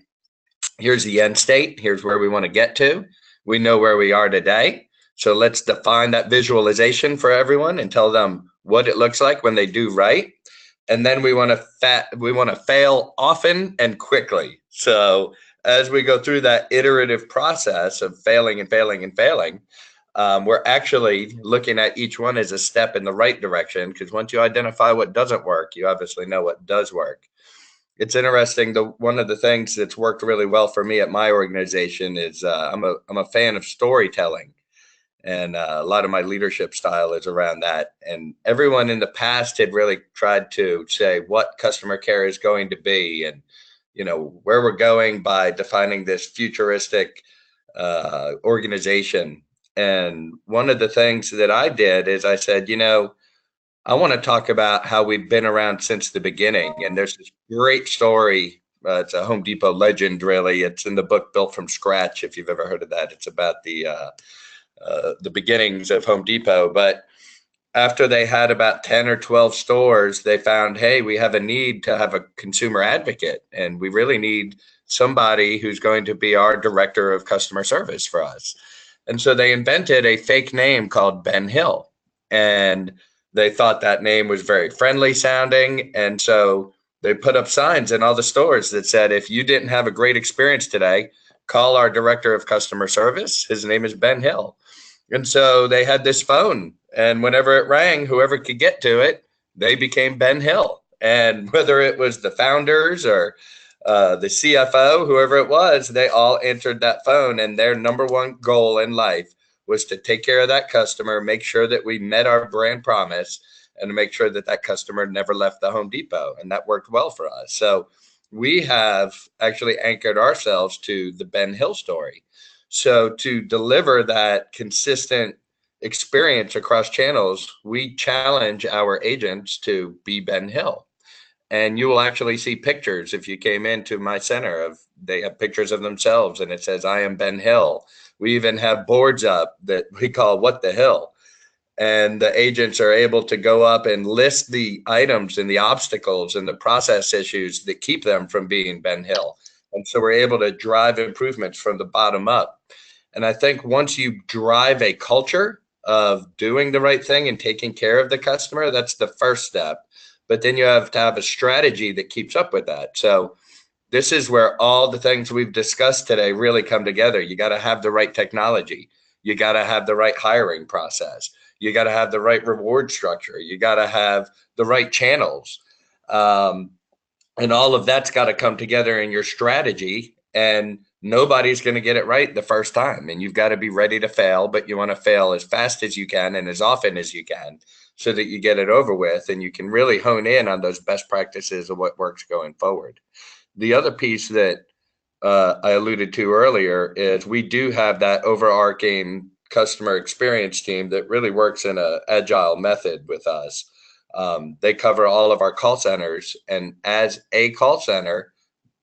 here's the end state. Here's where we want to get to. We know where we are today. So let's define that visualization for everyone and tell them what it looks like when they do right. And then we want to fail often and quickly. So as we go through that iterative process of failing and failing and failing, we're actually looking at each one as a step in the right direction, because once you identify what doesn't work, you obviously know what does work. It's interesting. One of the things that's worked really well for me at my organization is I'm a fan of storytelling. And a lot of my leadership style is around that. And everyone in the past had really tried to say what customer care is going to be, and where we're going by defining this futuristic organization. And one of the things that I did is I said, I want to talk about how we've been around since the beginning. And there's this great story. It's a Home Depot legend, really. It's in the book Built from Scratch, if you've ever heard of that. It's about the beginnings of Home Depot. But after they had about 10 or 12 stores, they found, hey, we have a need to have a consumer advocate, and we really need somebody who's going to be our director of customer service for us. And so they invented a fake name called Ben Hill, and they thought that name was very friendly sounding. And so they put up signs in all the stores that said, if you didn't have a great experience today, call our director of customer service. His name is Ben Hill. And so they had this phone, and whenever it rang, whoever could get to it, they became Ben Hill. And whether it was the founders or the CFO, whoever it was, they all answered that phone. And their number one goal in life was to take care of that customer, make sure that we met our brand promise, and to make sure that that customer never left the Home Depot. And that worked well for us. So we have actually anchored ourselves to the Ben Hill story. So to deliver that consistent experience across channels, we challenge our agents to be Ben Hill. And you will actually see pictures if you came into my center of they have pictures of themselves and it says, "I am Ben Hill." We even have boards up that we call "What the Hill." And the agents are able to go up and list the items and the obstacles and the process issues that keep them from being Ben Hill. And so we're able to drive improvements from the bottom up. And I think once you drive a culture of doing the right thing and taking care of the customer, that's the first step. But then you have to have a strategy that keeps up with that. So this is where all the things we've discussed today really come together. You got to have the right technology. You got to have the right hiring process. You got to have the right reward structure. You got to have the right channels. And all of that's got to come together in your strategy. And nobody's going to get it right the first time. And you've got to be ready to fail, but you want to fail as fast as you can and as often as you can so that you get it over with and you can really hone in on those best practices of what works going forward. The other piece that I alluded to earlier is we do have that overarching customer experience team that really works in an agile method with us. They cover all of our call centers, and as a call center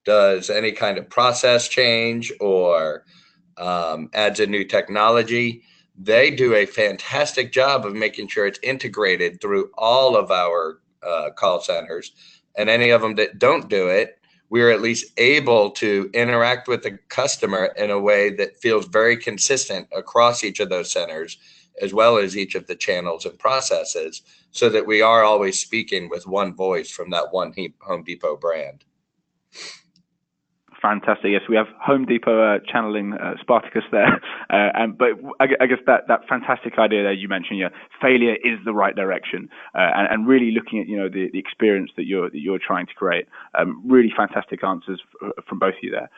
does any kind of process change or adds a new technology, they do a fantastic job of making sure it's integrated through all of our call centers. And any of them that don't do it, we're at least able to interact with the customer in a way that feels very consistent across each of those centers, as well as each of the channels and processes, so that we are always speaking with one voice from that one Home Depot brand. Fantastic. Yes, we have Home Depot channeling Spartacus there, but I guess that fantastic idea there you mentioned, failure is the right direction, and really looking at the experience that you're trying to create. Really fantastic answers from both of you there.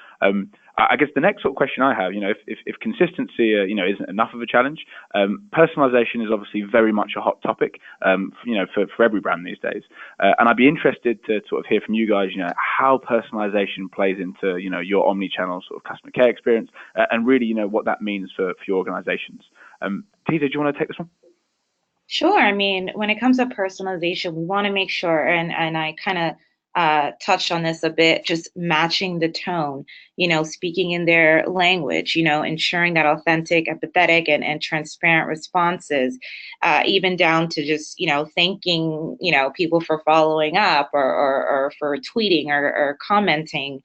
I guess the next sort of question I have, if consistency isn't enough of a challenge, personalization is obviously very much a hot topic, for every brand these days. And I'd be interested to sort of hear from you guys, how personalization plays into your omni-channel sort of customer care experience, and really what that means for your organizations. Tisa, do you want to take this one? Sure. I mean, when it comes to personalization, we want to make sure, and I kind of touched on this a bit, just matching the tone, speaking in their language, ensuring that authentic, empathetic, and transparent responses, even down to just, thanking, people for following up or for tweeting or commenting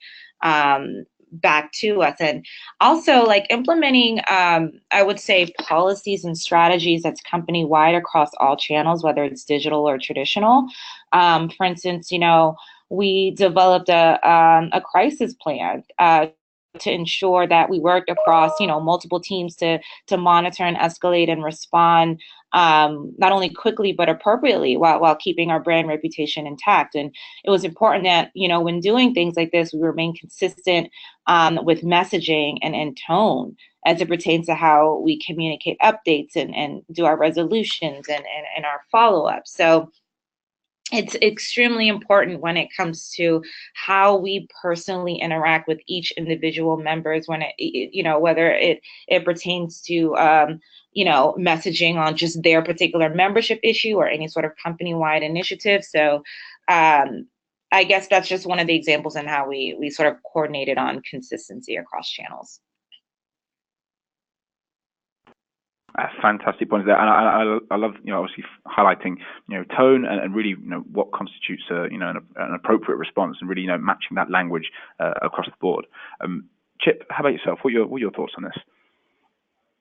back to us. And also like implementing, I would say, policies and strategies that's company wide across all channels, whether it's digital or traditional. For instance, we developed a crisis plan to ensure that we worked across, multiple teams to monitor and escalate and respond not only quickly but appropriately while keeping our brand reputation intact. And it was important that, when doing things like this, we remain consistent with messaging and tone as it pertains to how we communicate updates and do our resolutions and our follow-ups. So it's extremely important when it comes to how we personally interact with each individual members when whether it pertains to, messaging on just their particular membership issue or any sort of company-wide initiative. So I guess that's just one of the examples in how we sort of coordinated on consistency across channels. Fantastic points there, and I love obviously highlighting tone and really what constitutes an appropriate response, and really matching that language across the board. Chip, how about yourself? What are your thoughts on this?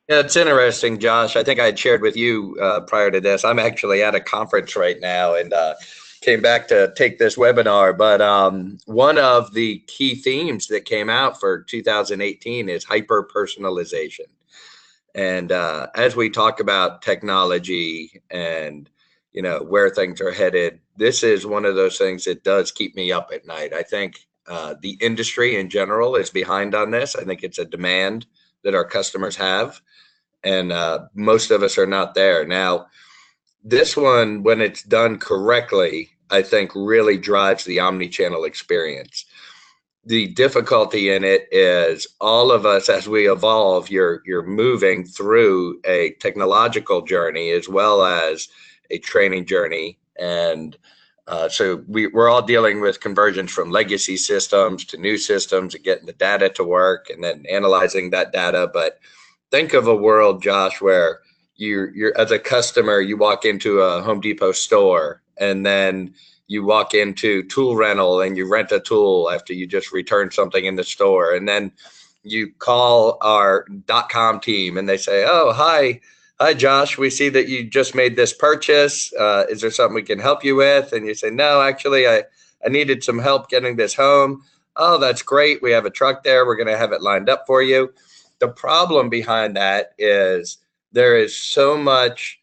Yeah, it's interesting, Josh. I think I had shared with you prior to this. I'm actually at a conference right now and came back to take this webinar. But one of the key themes that came out for 2018 is hyper personalization. And as we talk about technology and, where things are headed, this is one of those things that does keep me up at night. I think the industry in general is behind on this. I think it's a demand that our customers have, and most of us are not there. Now, this one, when it's done correctly, I think really drives the omni-channel experience. The difficulty in it is all of us, as we evolve, you're moving through a technological journey as well as a training journey. And So we're all dealing with conversions from legacy systems to new systems and getting the data to work and then analyzing that data. But think of a world, Josh, where you're as a customer, you walk into a Home Depot store and then you walk into tool rental and you rent a tool after you just returned something in the store. And then you call our .com team and they say, oh, hi, Josh, we see that you just made this purchase. Is there something we can help you with? And you say, no, actually, I needed some help getting this home. Oh, that's great. We have a truck there. We're going to have it lined up for you. The problem behind that is there is so much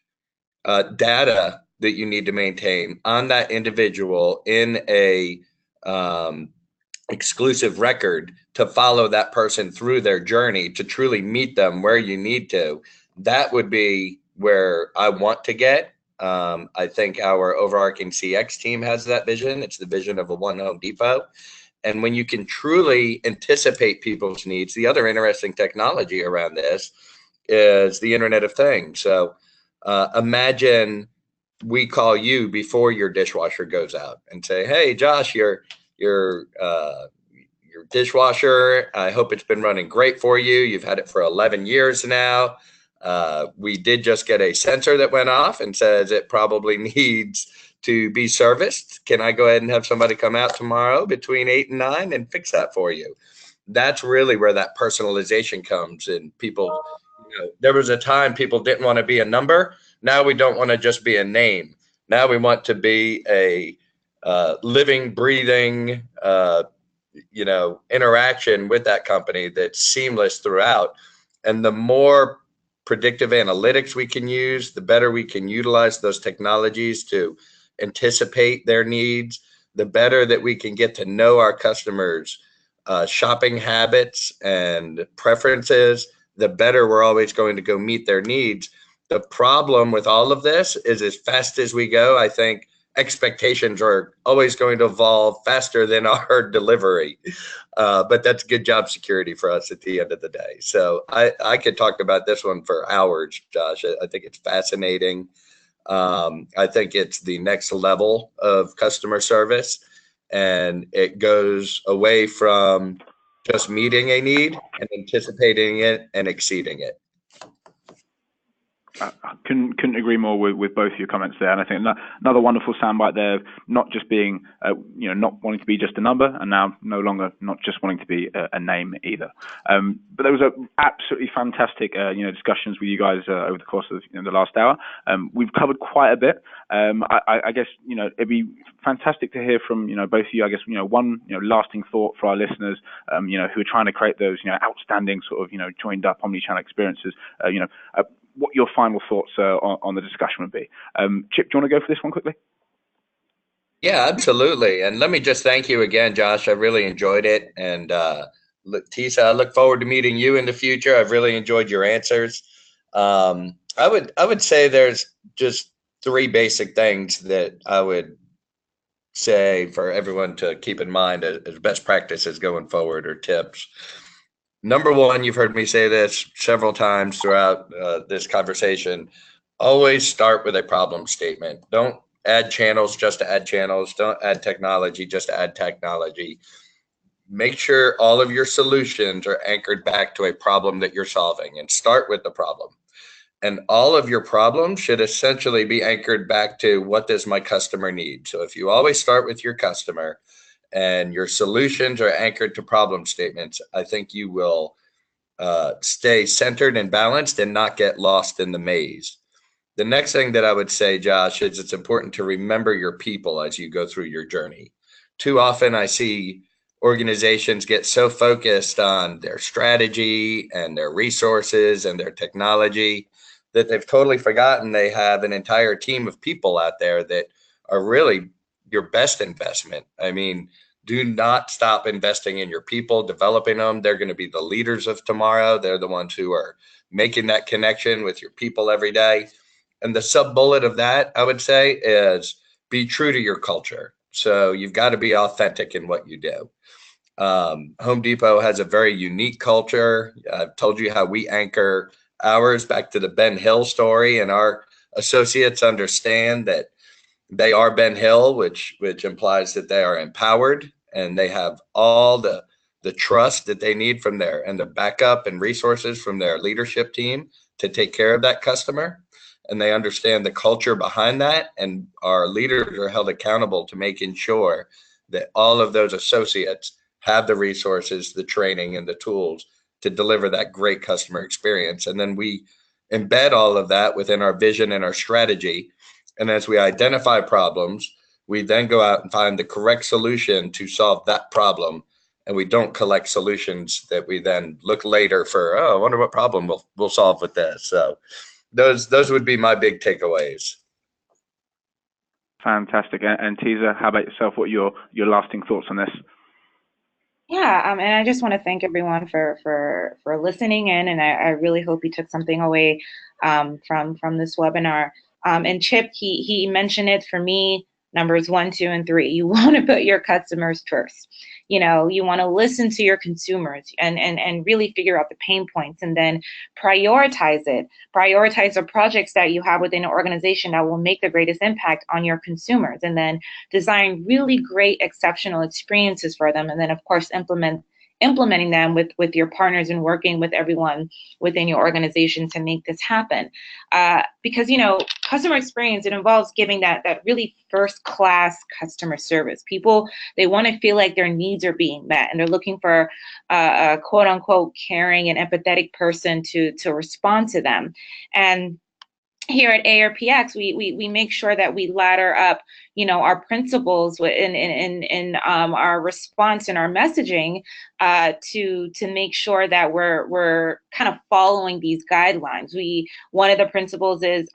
data that you need to maintain on that individual in a exclusive record to follow that person through their journey to truly meet them where you need to. That would be where I want to get. I think our overarching CX team has that vision. It's the vision of a one Home Depot. And when you can truly anticipate people's needs, the other interesting technology around this is the Internet of Things. So imagine we call you before your dishwasher goes out and say, hey, Josh, your dishwasher, I hope it's been running great for you. You've had it for 11 years now. We did just get a sensor that went off and says it probably needs to be serviced. Can I go ahead and have somebody come out tomorrow between 8 and 9 and fix that for you? That's really where that personalization comes in. People, there was a time people didn't want to be a number. Now we don't want to just be a name. Now we want to be a living, breathing, interaction with that company that's seamless throughout. And the more predictive analytics we can use, the better we can utilize those technologies to anticipate their needs, the better that we can get to know our customers' shopping habits and preferences, the better we're always going to go meet their needs. The problem with all of this is as fast as we go, I think expectations are always going to evolve faster than our delivery. But that's good job security for us at the end of the day. So I could talk about this one for hours, Josh. I think it's fascinating. I think it's the next level of customer service, and it goes away from just meeting a need and anticipating it and exceeding it. I couldn't agree more with both of your comments there, and I think another wonderful soundbite there, not just being, not wanting to be just a number, and now no longer not just wanting to be a name either. But there was a absolutely fantastic, discussions with you guys over the course of the last hour. We've covered quite a bit. I guess it'd be fantastic to hear from both of you. I guess one lasting thought for our listeners, who are trying to create those outstanding sort of joined up omnichannel experiences. What your final thoughts on the discussion would be. Chip, do you want to go for this one quickly? Yeah, absolutely. And let me just thank you again, Josh. I really enjoyed it. And Tisa, I look forward to meeting you in the future. I've really enjoyed your answers. I would say there's just 3 basic things that I would say for everyone to keep in mind as best practices going forward, or tips. Number one, you've heard me say this several times throughout this conversation. Always start with a problem statement. Don't add channels just to add channels. Don't add technology just to add technology. Make sure all of your solutions are anchored back to a problem that you're solving, and start with the problem. And all of your problems should essentially be anchored back to, what does my customer need? So if you always start with your customer and your solutions are anchored to problem statements, I think you will stay centered and balanced and not get lost in the maze. The next thing that I would say, Josh, is it's important to remember your people as you go through your journey. Too often I see organizations get so focused on their strategy and their resources and their technology that they've totally forgotten they have an entire team of people out there that are really your best investment. I mean, do not stop investing in your people, developing them. They're going to be the leaders of tomorrow. They're the ones who are making that connection with your people every day. And the sub bullet of that, I would say, is be true to your culture. So you've got to be authentic in what you do. Home Depot has a very unique culture. I've told you how we anchor ours back to the Ben Hill story, and our associates understand that They are Ben Hill, which implies that they are empowered and they have all the trust that they need from and the backup and resources from their leadership team to take care of that customer. And they understand the culture behind that. And our leaders are held accountable to making sure that all of those associates have the resources, the training, and the tools to deliver that great customer experience. And then we embed all of that within our vision and our strategy. And as we identify problems, we then go out and find the correct solution to solve that problem. And we don't collect solutions that we then look later for, oh, I wonder what problem we'll solve with this. So those would be my big takeaways. Fantastic. And Tisa, how about yourself? What are your lasting thoughts on this? Yeah, and I just want to thank everyone for listening in, and I really hope you took something away from this webinar. And Chip, he mentioned it for me, numbers 1, 2, and 3. You want to put your customers first. You know, you want to listen to your consumers and really figure out the pain points, and then prioritize it. Prioritize the projects that you have within an organization that will make the greatest impact on your consumers, and then design really great, exceptional experiences for them. And then, of course, implementing them with your partners and working with everyone within your organization to make this happen. Because, you know, customer experience, it involves giving that really first-class customer service. People, they want to feel like their needs are being met, and they're looking for a quote-unquote caring and empathetic person to respond to them. And here at AARPX, we make sure that we ladder up, you know, our principles in our response and our messaging to make sure that we're kind of following these guidelines. One of the principles is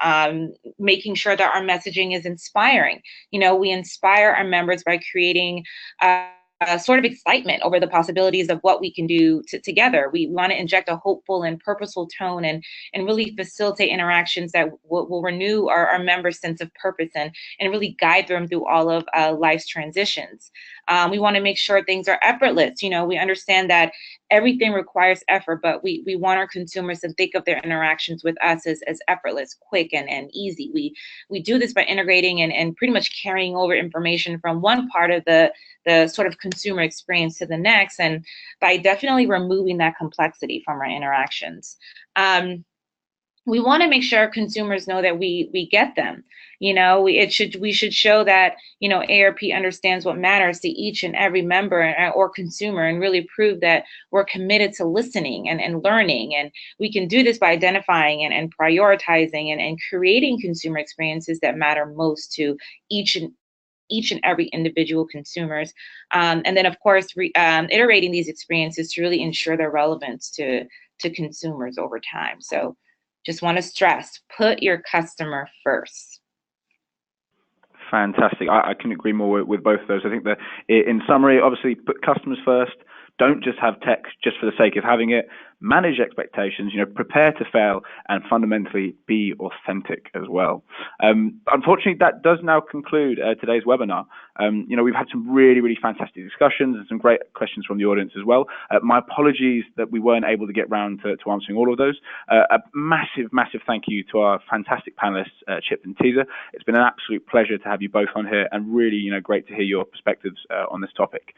making sure that our messaging is inspiring. You know, we inspire our members by creating sort of excitement over the possibilities of what we can do together. We want to inject a hopeful and purposeful tone and really facilitate interactions that will renew our members' sense of purpose and really guide them through all of life's transitions. We want to make sure things are effortless. You know, we understand that everything requires effort, but we want our consumers to think of their interactions with us as effortless, quick, and easy. We do this by integrating and pretty much carrying over information from one part of the sort of consumer experience to the next, and by definitely removing that complexity from our interactions. We want to make sure consumers know that we get them. You know, we should show that, you know, AARP understands what matters to each and every member or consumer, and really prove that we're committed to listening and learning. And we can do this by identifying and prioritizing and creating consumer experiences that matter most to each and every individual consumers. And then, of course, iterating these experiences to really ensure their relevance to consumers over time. So just want to stress, put your customer first. Fantastic. I couldn't agree more with both of those. I think that in summary, obviously, put customers first. Don't just have text just for the sake of having it. Manage expectations, you know, prepare to fail, and fundamentally be authentic as well. Unfortunately, that does now conclude today's webinar. You know, we've had some really, really fantastic discussions and some great questions from the audience as well. My apologies that we weren't able to get round to answering all of those. A massive, massive thank you to our fantastic panelists, Chip and Tisa. It's been an absolute pleasure to have you both on here, and really, you know, great to hear your perspectives on this topic.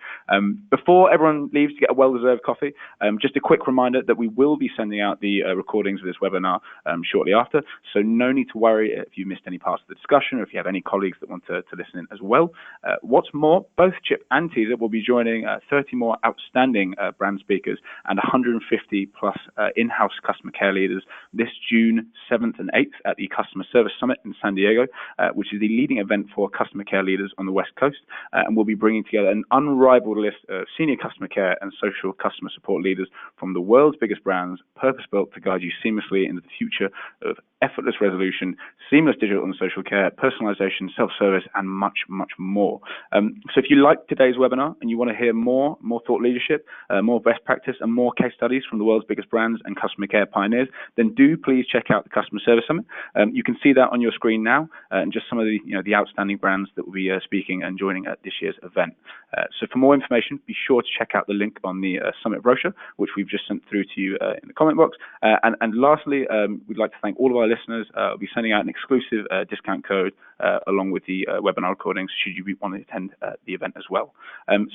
Before everyone leaves to get a well-deserved coffee, just a quick reminder that we will be sending out the recordings of this webinar shortly after, so no need to worry if you missed any parts of the discussion, or if you have any colleagues that want to listen in as well. What's more, both Chip and Tisa will be joining 30 more outstanding brand speakers and 150 plus in-house customer care leaders this June 7th and 8th at the Customer Service Summit in San Diego, which is the leading event for customer care leaders on the West Coast, and we'll be bringing together an unrivaled list of senior customer care and social customer support leaders from the world's biggest brands, purpose-built to guide you seamlessly into the future of effortless resolution, seamless digital and social care, personalization, self-service, and much, much more. So if you like today's webinar and you want to hear more thought leadership, more best practice, and more case studies from the world's biggest brands and customer care pioneers, then do please check out the Customer Service Summit. You can see that on your screen now, and just some of the, you know, the outstanding brands that will be speaking and joining at this year's event. So for more information, be sure to check out the link on the summit brochure, which we've just sent through to you in the comment box. And lastly, we'd like to thank all of our our listeners, we'll be sending out an exclusive discount code along with the webinar recordings should you want to attend the event as well.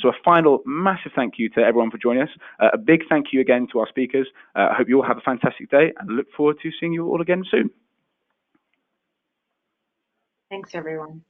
So a final massive thank you to everyone for joining us. A big thank you again to our speakers. I hope you all have a fantastic day and look forward to seeing you all again soon. Thanks, everyone.